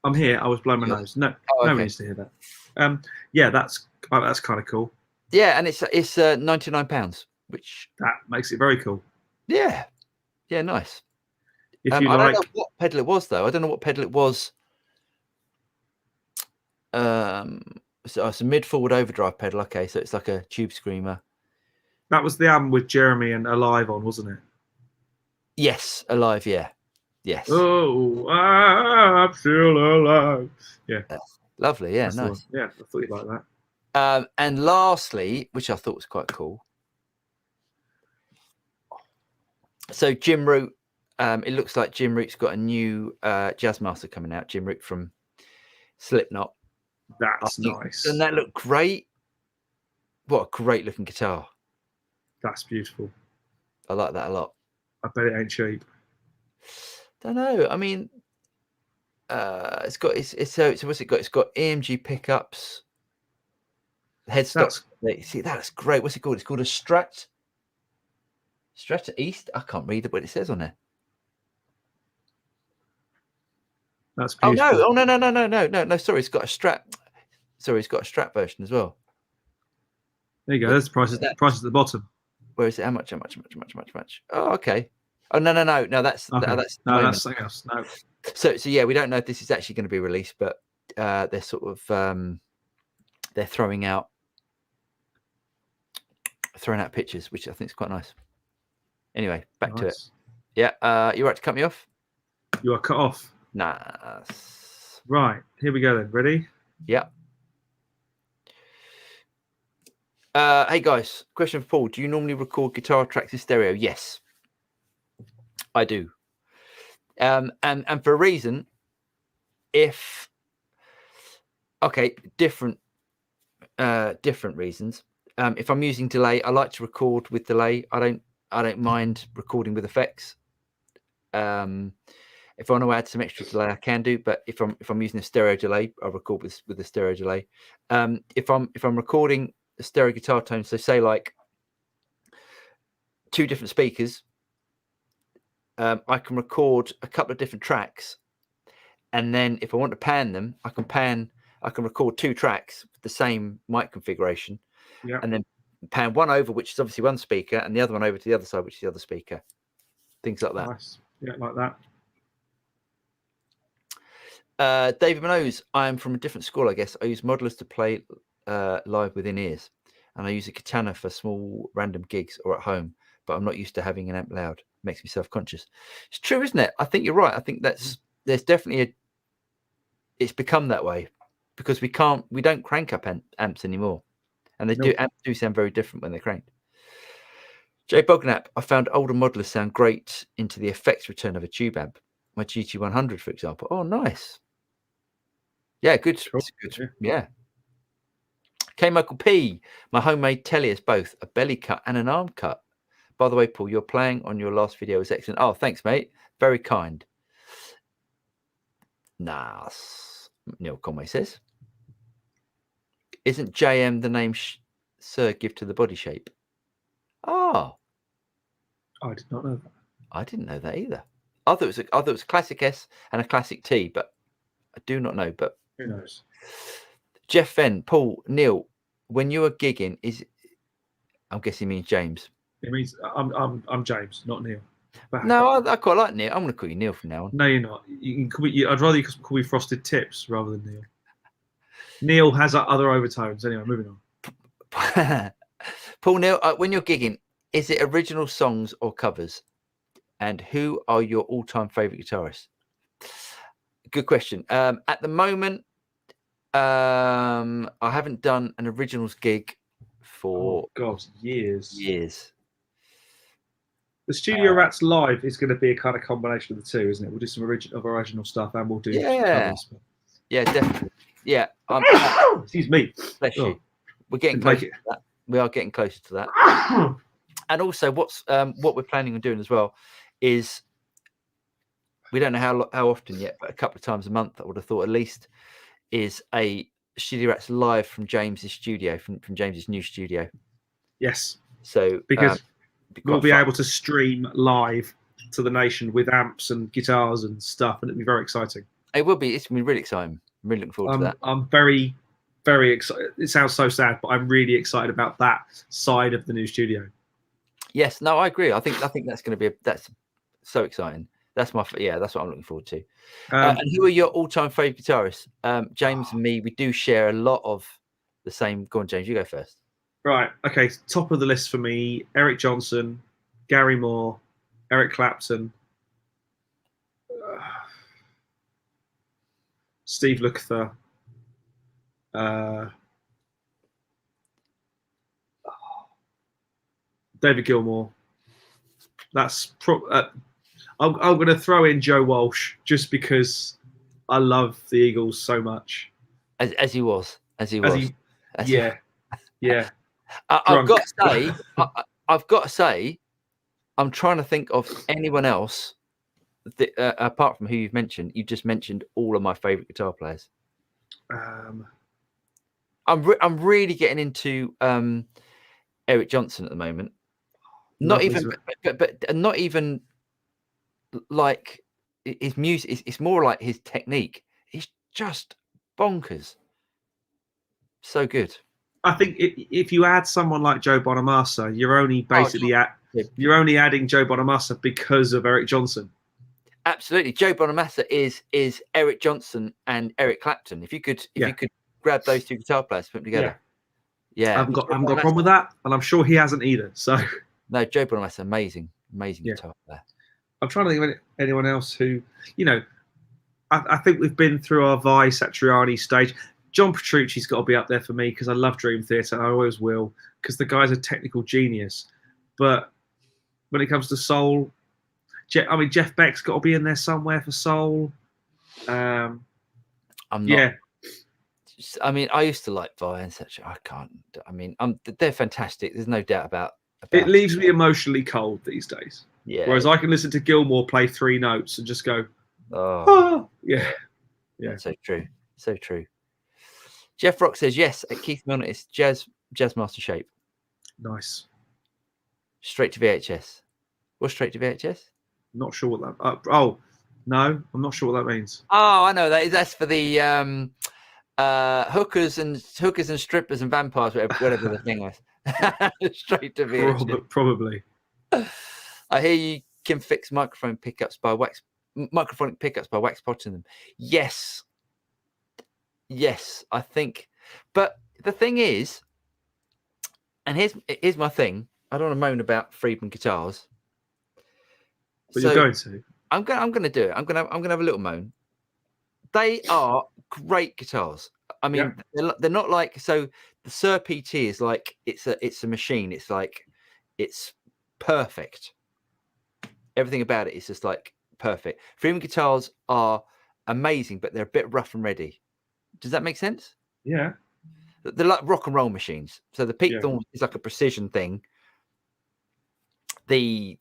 I'm here. I was blowing my nose. No, nobody needs to hear that. Yeah, that's kind of cool. Yeah, and it's £99, which that makes it very cool. Yeah, nice. If I don't know what pedal it was though. I don't know what pedal it was. So it's a mid-forward overdrive pedal. Okay, so it's like a tube screamer. That was the album with Jeremy and Alive on, wasn't it? Yes, Alive. Yeah. Yes. Oh, I'm still alive. Yeah. Lovely. Yeah, nice. Yeah, I thought you'd like that. And lastly, which I thought was quite cool. So Jim Root, it looks like Jim Root's got a new Jazzmaster coming out. Jim Root from Slipknot. That's nice. Doesn't that look great? What a great looking guitar. That's beautiful. I like that a lot. I bet it ain't cheap. Don't know. I mean, it's got what's it got? It's got EMG pickups, headstock. See, that's great. What's it called? It's called a Strat East. I can't read what it says on there. That's beautiful. Oh no! Sorry, it's got a Strat. Sorry, it's got a Strat version as well. There you go. There's the prices. Prices at the bottom. Where is it? How much? Oh, okay. Oh no. That's Okay. that's that's something else. No. So yeah, we don't know if this is actually going to be released, but they're sort of they're throwing out pictures, which I think is quite nice. Anyway, back to it. Yeah, you right to cut me off? You are cut off. Nah. Right, here we go then. Ready? Yeah. Hey guys, question for Paul. Do you normally record guitar tracks in stereo? Yes, I do. And for a reason, different reasons. If I'm using delay, I like to record with delay. I don't mind recording with effects. If I want to add some extra delay, I can do. But if I'm using a stereo delay, I'll record with a stereo delay. If I'm recording a stereo guitar tone, so say like 2 different speakers, I can record a couple of different tracks, and then if I want to pan them, I can record 2 tracks with the same mic configuration, and then pan one over, which is obviously one speaker, and the other one over to the other side, which is the other speaker. Things like that. Nice. Yeah, like that. David Minoz, I'm from a different school, I guess. I use modelers to play live within ears, and I use a Katana for small random gigs or at home, but I'm not used to having an amp loud. It makes me self-conscious. It's true, isn't it? I think you're right. I think there's definitely it's become that way because we don't crank up amps anymore, and amps do sound very different when they're cranked. Jay Bognap, I found older modelers sound great into the effects return of a tube amp. My GT100, for example. Oh, nice. Yeah, good. Cool. Good. Yeah. K. Michael P. My homemade telly is both a belly cut and an arm cut. By the way, Paul, your playing on your last video was excellent. Oh, thanks, mate. Very kind. Nice. Neil Conway says, isn't JM the name Sir give to the body shape? Oh. I did not know that. I didn't know that either. I thought it was a classic S and a classic T, but I do not know. But who knows? Jeff Fenn, Paul, Neil, when you are gigging, I'm guessing he means James. It means I'm James, not Neil. Back. No, I quite like Neil. I'm going to call you Neil from now on. No, you're not. You can call me. I'd rather you call me Frosted Tips rather than Neil. Neil has other overtones. Anyway, moving on. Paul, Neil, when you're gigging, is it original songs or covers? And who are your all-time favorite guitarists? Good question. At the moment, I haven't done an originals gig for years. The Studio Rats Live is going to be a kind of combination of the two, isn't it? We'll do some original stuff and we'll do some covers. Yeah, definitely. Yeah. Excuse me. Bless you. We're getting closer to that. We are getting closer to that. And also, what we're planning on doing as well is, we don't know how often yet, but a couple of times a month, I would have thought at least, is a Studio Rats Live from James's studio, from James's new studio. Yes. So because we'll be able to stream live to the nation with amps and guitars and stuff, and it'll be very exciting. It will be. It's going to be really exciting. I'm really looking forward to that. I'm very, very excited. It sounds so sad, but I'm really excited about that side of the new studio. Yes, no, I agree. I think that's going to be that's so exciting. That's what I'm looking forward to. And who are your all-time favorite guitarists? James and me, we do share a lot of the same. Go on, James, you go first. Right. Okay. Top of the list for me: Eric Johnson, Gary Moore, Eric Clapton, Steve Lukather, David Gilmour. That's I'm going to throw in Joe Walsh just because I love the Eagles so much. As he was. Yeah. I've got to say, I'm trying to think of anyone else apart from who you've mentioned. You just mentioned all of my favorite guitar players. I'm really getting into Eric Johnson at the moment. Not even, but not even like his music. It's more like his technique. It's just bonkers. So good. I think if you add someone like Joe Bonamassa, you're only basically you're only adding Joe Bonamassa because of Eric Johnson. Absolutely, Joe Bonamassa is Eric Johnson and Eric Clapton. If you could grab those two guitar players, put them together. Yeah. I haven't got a problem with that, and I'm sure he hasn't either. So no, Joe Bonamassa, amazing guitar player. I'm trying to think of anyone else who, I think we've been through our Vi Satriani stage. John Petrucci's got to be up there for me because I love Dream Theater, and I always will, because the guy's a technical genius. But when it comes to soul, Jeff Beck's got to be in there somewhere for soul. I'm not. I mean, I used to like Vi and such. I can't. I mean, they're fantastic. There's no doubt about it. Leaves me emotionally cold these days. Yeah. Whereas I can listen to Gilmour play 3 notes and just go, yeah. So true. So true. Jeff Rock says yes. At Keith Milner, it's jazz master shape. Nice. Straight to VHS. What's straight to VHS? Not sure what that. No, I'm not sure what that means. Oh, I know that. That's for the hookers and strippers and vampires, whatever the thing was. Straight to VHS. Probably. I hear you can fix microphonic pickups by wax potting them. Yes, I think. But the thing is, and here's my thing. I don't want to moan about Friedman guitars. But you're going to. I'm going to do it. I'm going to have a little moan. They are great guitars. I mean, they're not like, so the Sir PT is like, it's a machine. It's like, it's perfect. Everything about it is just like perfect. Friedman guitars are amazing, but they're a bit rough and ready. Does that make sense? Yeah. They're like rock and roll machines. So the Pete Thorn is like a precision thing. The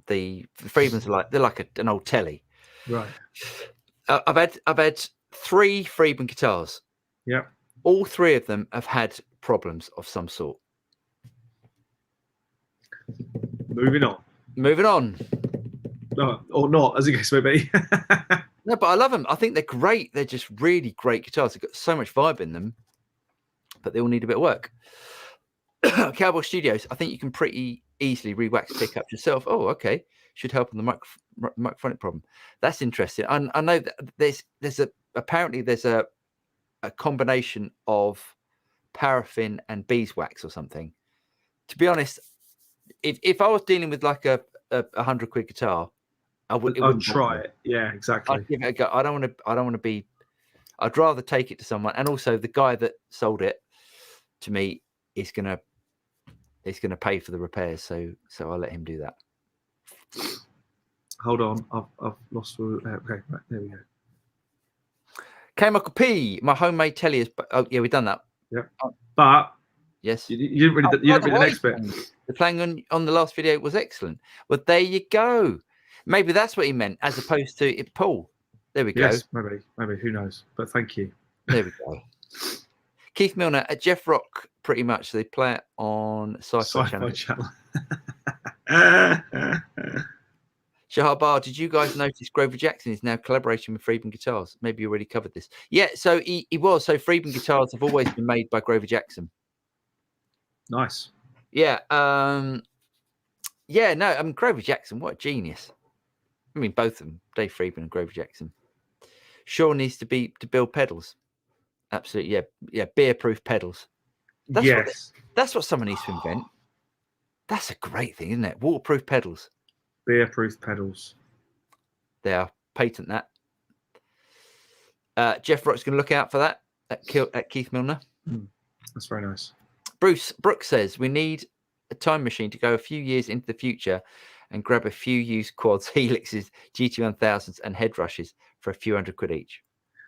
Friedmans are like, they're like an old telly. Right. I've had 3 Friedman guitars. Yeah. All 3 of them have had problems of some sort. Moving on. Or not, as the case may be. No, but I love them. I think they're great. They're just really great guitars. They've got so much vibe in them, but they all need a bit of work. Cowboy Studios, I think you can pretty easily re-wax pickups yourself. Oh, okay. Should help on the microphonic problem. That's interesting. I know that there's a combination of paraffin and beeswax or something. To be honest, if I was dealing with like a £100 guitar, I'd try it. Yeah, exactly. I'd give it a go. I don't want to be. I'd rather take it to someone, and also the guy that sold it to me is gonna pay for the repairs. So I'll let him do that. Hold on, I've lost. Okay, right, there we go. K Michael P, my homemade telly is. Oh yeah, we've done that. Yeah, but yes, you didn't really. You didn't really the next bit. The playing on the last video was excellent. Well, there you go. Maybe that's what he meant, as opposed to it, Paul. There we go. Yes, maybe. Who knows? But thank you. There we go. Keith Milner at Jeff Rock, pretty much. They play it on Sci-Fi Channel. Shahar Bar, did you guys notice Grover Jackson is now collaborating with Friedman Guitars? Maybe you already covered this. Yeah, so he was. So Friedman Guitars have always been made by Grover Jackson. Nice. Yeah. Yeah, no, I mean, Grover Jackson, what a genius. I mean, both of them, Dave Friedman and Grover Jackson. Sean needs to build pedals. Absolutely, yeah, beer-proof pedals. That's what someone needs to invent. That's a great thing, isn't it? Waterproof pedals. Beer-proof pedals. They are. Patent that. Jeff Rock's going to look out for that at Keith Milner. That's very nice. Bruce Brooks says we need a time machine to go a few years into the future and grab a few used quads, helixes, GT1000s, and head rushes for a few £100 each.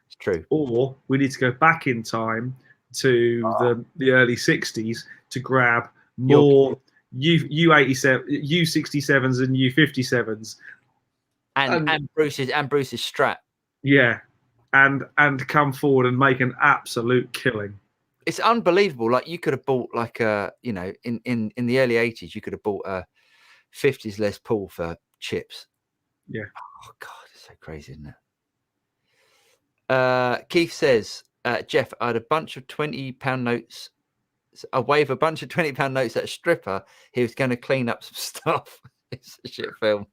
It's true. Or we need to go back in time to the early 60s to grab more U87, U67s and U57s, and Bruce's Strat. Yeah, and come forward and make an absolute killing. It's unbelievable. Like, you could have bought like a, in the early 80s, you could have bought a 50s Les Paul for chips. Yeah. Oh God, it's so crazy, isn't it? Keith says Jeff, I had a bunch of £20 notes. I wave a bunch of £20 notes at a stripper. He was going to clean up some stuff. It's a shit film.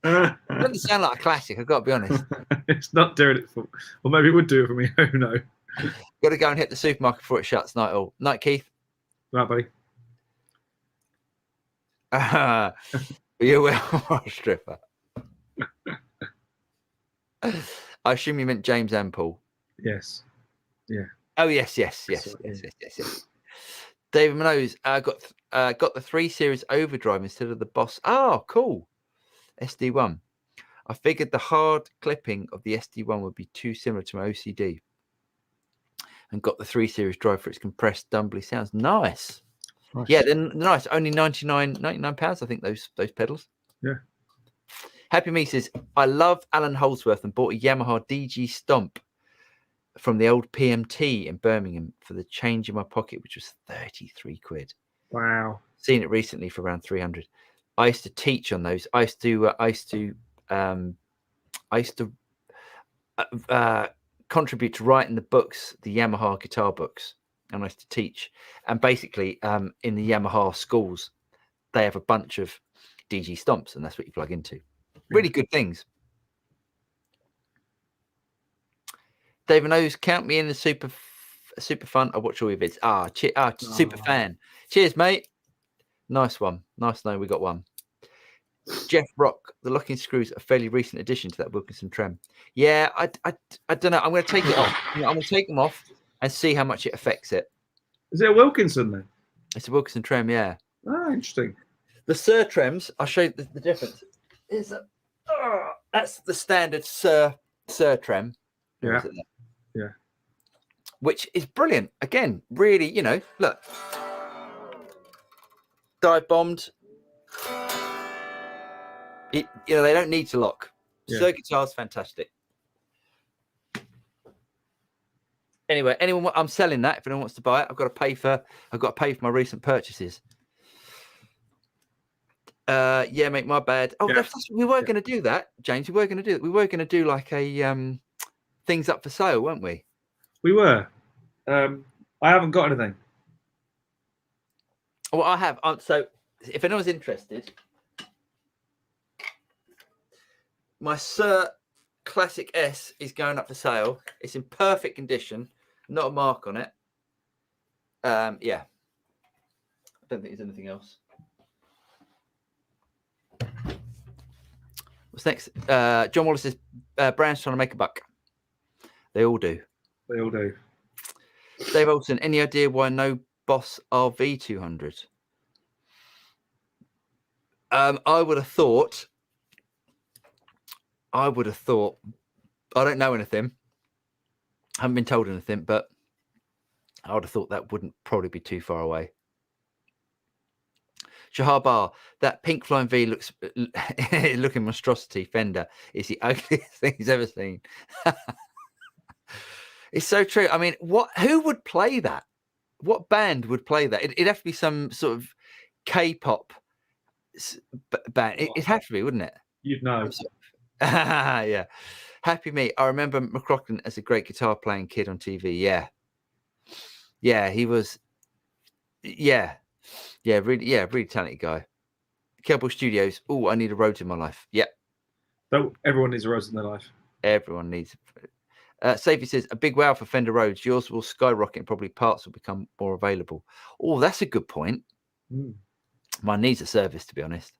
It doesn't sound like a classic, I've got to be honest. It's not doing it for, or maybe it would do it for me. Who knows? Got to go and hit the supermarket before it shuts. Night all. Night, Keith. Right, buddy. You will, stripper. I assume you meant James and Paul. Yes. Yeah. Oh yes. David Minoes got the 3 Series overdrive instead of the Boss. Oh, cool. SD1. I figured the hard clipping of the SD1 would be too similar to my OCD, and got the 3 Series drive for its compressed, dumbly sounds. Nice. Yeah, they're nice. Only 99 pounds, I think, those pedals. Yeah. Happy Me says, I love Alan Holdsworth and bought a Yamaha DG Stomp from the old PMT in Birmingham for the change in my pocket, which was 33 quid. Wow. Seen it recently for around 300. I used to teach on those. I used to contribute to writing the books, the Yamaha guitar books, and I used to teach. And basically, in the Yamaha schools, they have a bunch of DG Stomps, and that's what you plug into. Really good things. David knows, count me in the super fun. I watch all your vids. Super fan. Cheers, mate. Nice one. Nice to know we got one. Jeff Rock, the locking screws, a fairly recent addition to that Wilkinson trem. Yeah, I don't know. I'm going to take it off. I'm going to take them off and see how much it affects it. Is it a Wilkinson then? It's a Wilkinson trem, yeah. Oh, interesting. The Sir trems, I'll show you the difference. That's the standard Sir trem. Yeah. Yeah. Which is brilliant. Again, really, look. Dive bombed. They don't need to lock. Yeah. Sir guitar's fantastic. Anyway, I'm selling that. If anyone wants to buy it, I've got to pay for my recent purchases. Yeah, mate, my bad. Oh, yeah. We were going to do that, James. We were going to do that. We were going to do like a things up for sale, weren't we? We were. I haven't got anything. Well, I have. So, if anyone's interested, my Sir Classic S is going up for sale. It's in perfect condition, not a mark on it. Yeah. I don't think there's anything else. What's next? John Wallace says, Brown's trying to make a buck. They all do. They all do. Dave Olsen, any idea why no Boss RV200? I would have thought, I don't know anything. I haven't been told anything, but I would have thought that wouldn't probably be too far away. Shahar Bar, that pink flying V looks looking monstrosity. Fender is the ugliest thing he's ever seen. It's so true. I mean, who would play that? What band would play that? It'd have to be some sort of K-pop band. It'd have to be, wouldn't it? You'd know. Yeah. Happy Me. I remember McLaughlin as a great guitar playing kid on TV. Yeah. Yeah, he was. Yeah. Yeah, really talented guy. Kelbo Studios. Oh, I need a Rhodes in my life. Yep. Everyone needs a Rhodes in their life. Everyone needs. Safety says, a big wow for Fender Rhodes. Yours will skyrocket and probably parts will become more available. Oh, that's a good point. Mine needs a service, to be honest.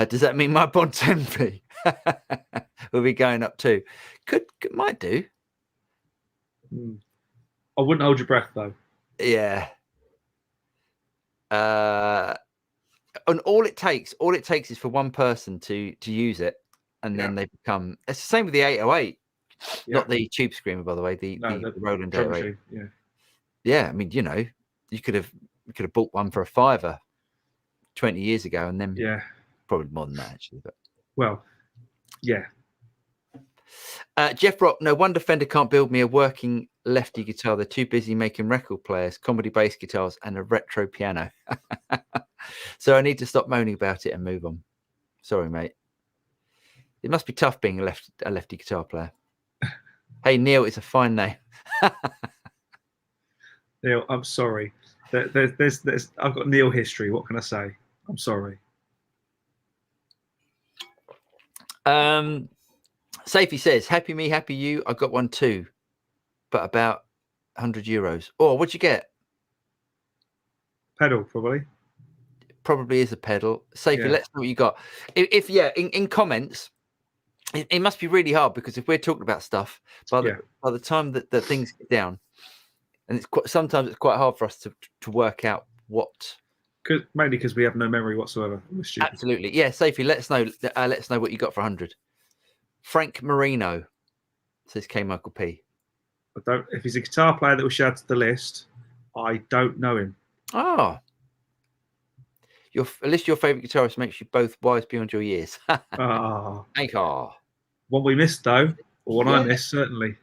Does that mean my Bond 10p will be going up too? Might do. I wouldn't hold your breath, though. Yeah. And all it takes is for one person to use it, and then they become. It's the same with the 808. Not the Tube Screamer, by the way. The Roland 808. Yeah. I mean, you could have bought one for a £5 20 years ago, and then probably more than that actually. But Jeff Rock, no wonder Fender can't build me a working lefty guitar. They're too busy making record players, comedy bass guitars, and a retro piano. So I need to stop moaning about it and move on. Sorry, mate. It must be tough being a lefty guitar player. Hey, Neil, it's a fine name. Neil, I'm sorry. I've got Neil history. What can I say? I'm sorry. Safety says, happy me, happy you. I got one too, but about €100. Oh, what'd you get? Pedal, probably. Probably is a pedal. Safety, Yeah. let's know what you got. If in comments, it must be really hard because if we're talking about stuff, by the time that the things get down, and sometimes it's quite hard for us to work out what. Mainly because we have no memory whatsoever. We're stupid. Absolutely, yeah. Safety, let us know. Let us know what you got for 100. Frank Marino says K. Michael P. I don't. If he's a guitar player that was shared to the list, I don't know him. Oh, a list of your favorite guitarists makes you both wise beyond your years. One we missed though, or one I missed certainly.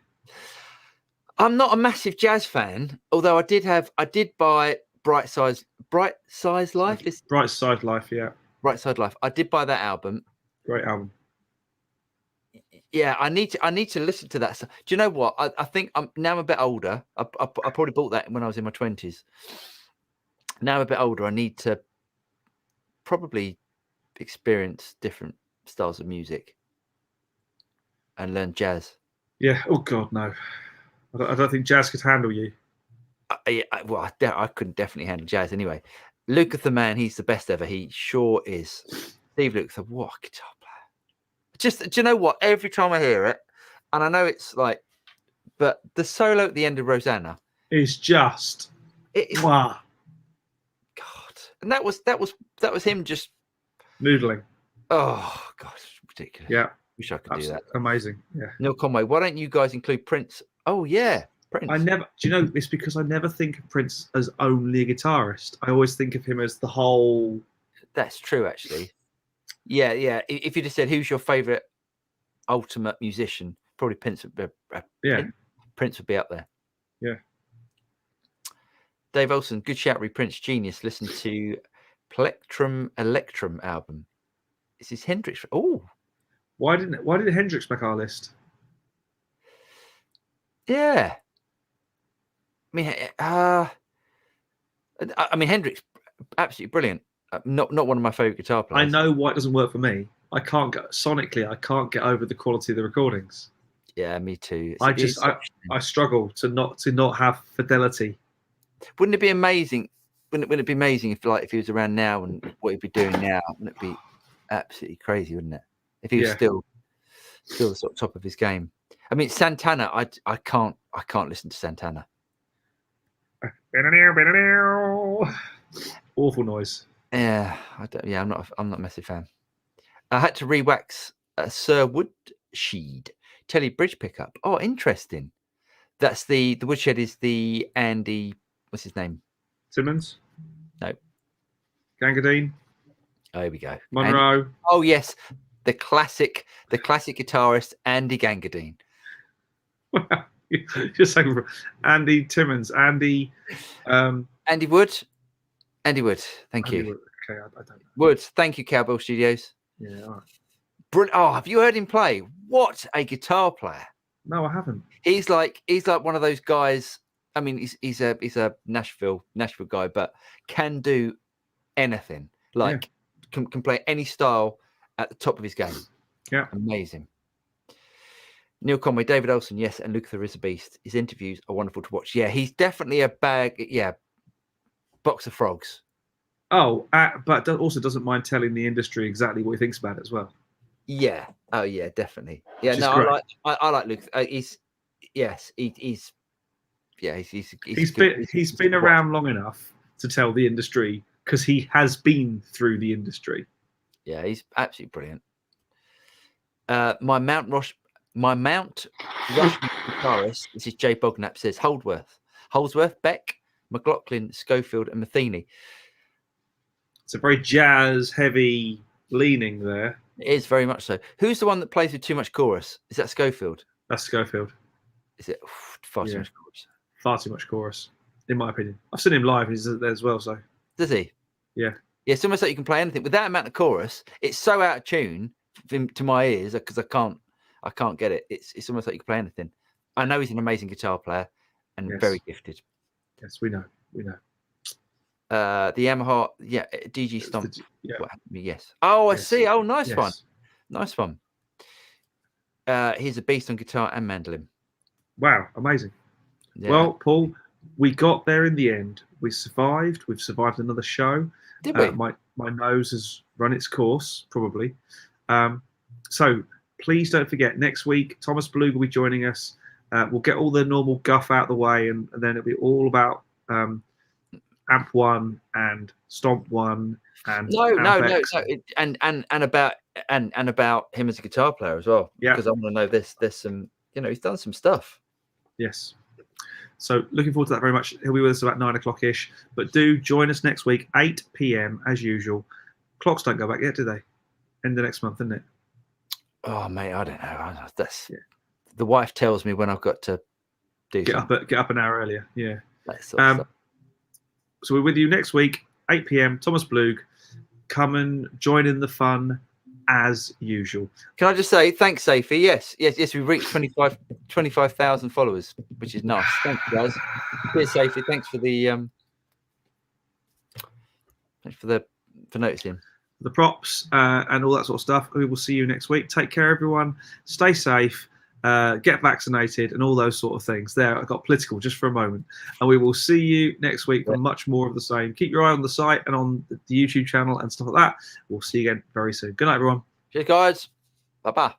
I'm not a massive jazz fan, although I did buy Bright Side Life. Bright Side Life, yeah. Bright Side Life. I did buy that album. Great album. Yeah, I need to listen to that. Do you know what? I think I'm a bit older. I probably bought that when I was in my 20s. Now I'm a bit older. I need to probably experience different styles of music and learn jazz. Yeah. Oh God, no. I don't think jazz could handle you. I couldn't definitely handle jazz anyway. Lucas the man, he's the best ever. He sure is. Steve Lucas, what a guitar player. Just, do you know what? Every time I hear it, and I know it's like, but the solo at the end of Rosanna is just wow. God, and that was him just noodling. Oh God, it's ridiculous. Yeah, wish I could do that. Amazing. Yeah. Neil Conway, why don't you guys include Prince? Oh yeah, Prince. I never. Do you know? It's because I never think of Prince as only a guitarist. I always think of him as the whole. That's true, actually. Yeah. If you just said who's your favorite ultimate musician, probably Prince would be. Prince would be up there. Yeah. Dave Olson, good shout, Prince genius. Listen to Plectrum Electrum album. Is this Hendrix? Oh, why did Hendrix make our list? Yeah, I mean, Hendrix, absolutely brilliant. Not one of my favorite guitar players. I know why it doesn't work for me. I can't get sonically. I can't get over the quality of the recordings. Yeah, me too. I struggle to not have fidelity. Wouldn't it be amazing? Wouldn't it be amazing if he was around now and what he'd be doing now? Wouldn't it be absolutely crazy? Wouldn't it? If he was still the sort of top of his game. I mean, Santana. I can't listen to Santana. Awful noise. Yeah, I'm not a massive fan. I had to re-wax Sir Woodshed Telly bridge pickup. Oh, interesting. That's the Woodshed is the Andy. What's his name? Timmons. No. Gangadine. Oh, here we go. Monroe. Andy. Oh yes, the classic guitarist Andy Gangadine. Just saying, Andy Timmons, Andy Wood. Andy Wood, thank you. Wood. Okay, I don't know. Wood, thank you, Cowbell Studios. Yeah, all right. Brilliant. Oh, have you heard him play? What a guitar player! No, I haven't. He's like one of those guys. I mean, he's a Nashville guy, but can do anything. Like can play any style at the top of his game. Yeah, amazing. Neil Conway, David Olson, yes, and Luther is a beast. His interviews are wonderful to watch. Yeah, he's definitely a box of frogs. Oh, but also doesn't mind telling the industry exactly what he thinks about it as well. Yeah. Oh, yeah, definitely. Yeah. No, I like Luke. He's been around long enough to tell the industry because he has been through the industry. Yeah, he's absolutely brilliant. My Mount Rushmore guitarist, this is Jay Bognap, says Holdsworth, Beck, McLaughlin, Schofield, and Matheny. It's a very jazz heavy leaning there. It is very much so. Who's the one that plays with too much chorus? Is that Schofield? That's Schofield. Is it far too much chorus? Far too much chorus, in my opinion. I've seen him live. He's there as well. So does he? Yeah. Yeah, it's almost like you can play anything with that amount of chorus. It's so out of tune to my ears because I can't get it. It's almost like you can play anything. I know he's an amazing guitar player and very gifted. Yes, we know. The Yamaha, DG Stomp. Yeah. Yes. Oh, I see. Oh, nice Yes. one. Nice one. He's a beast on guitar and mandolin. Wow, amazing. Yeah. Well, Paul, we got there in the end. We survived. We've survived another show. Did we? My nose has run its course, probably. So please don't forget, next week, Thomas Blue will be joining us. We'll get all the normal guff out of the way, and then it'll be all about Amp 1 and Stomp 1 and no, and about him as a guitar player as well. Yeah, because I want to know there's some, he's done some stuff. Yes. So looking forward to that very much. He'll be with us about 9 o'clock ish. But do join us next week, 8 p.m. as usual. Clocks don't go back yet, do they? End of next month, isn't it? Oh mate, I don't know. The wife tells me when I've got to get up an hour earlier. Yeah. So we're with you next week, 8 p.m. Thomas Blug. Come and join in the fun as usual. Can I just say thanks, Safi? Yes, we reached 25,000 followers, which is nice. Thank you, guys. Cheers, Safi. Thanks for noticing the props and all that sort of stuff. We will see you next week. Take care, everyone. Stay safe. Get vaccinated and all those sort of things. There, I got political just for a moment. And we will see you next week for much more of the same. Keep your eye on the site and on the YouTube channel and stuff like that. We'll see you again very soon. Good night, everyone. Cheers, guys. Bye-bye.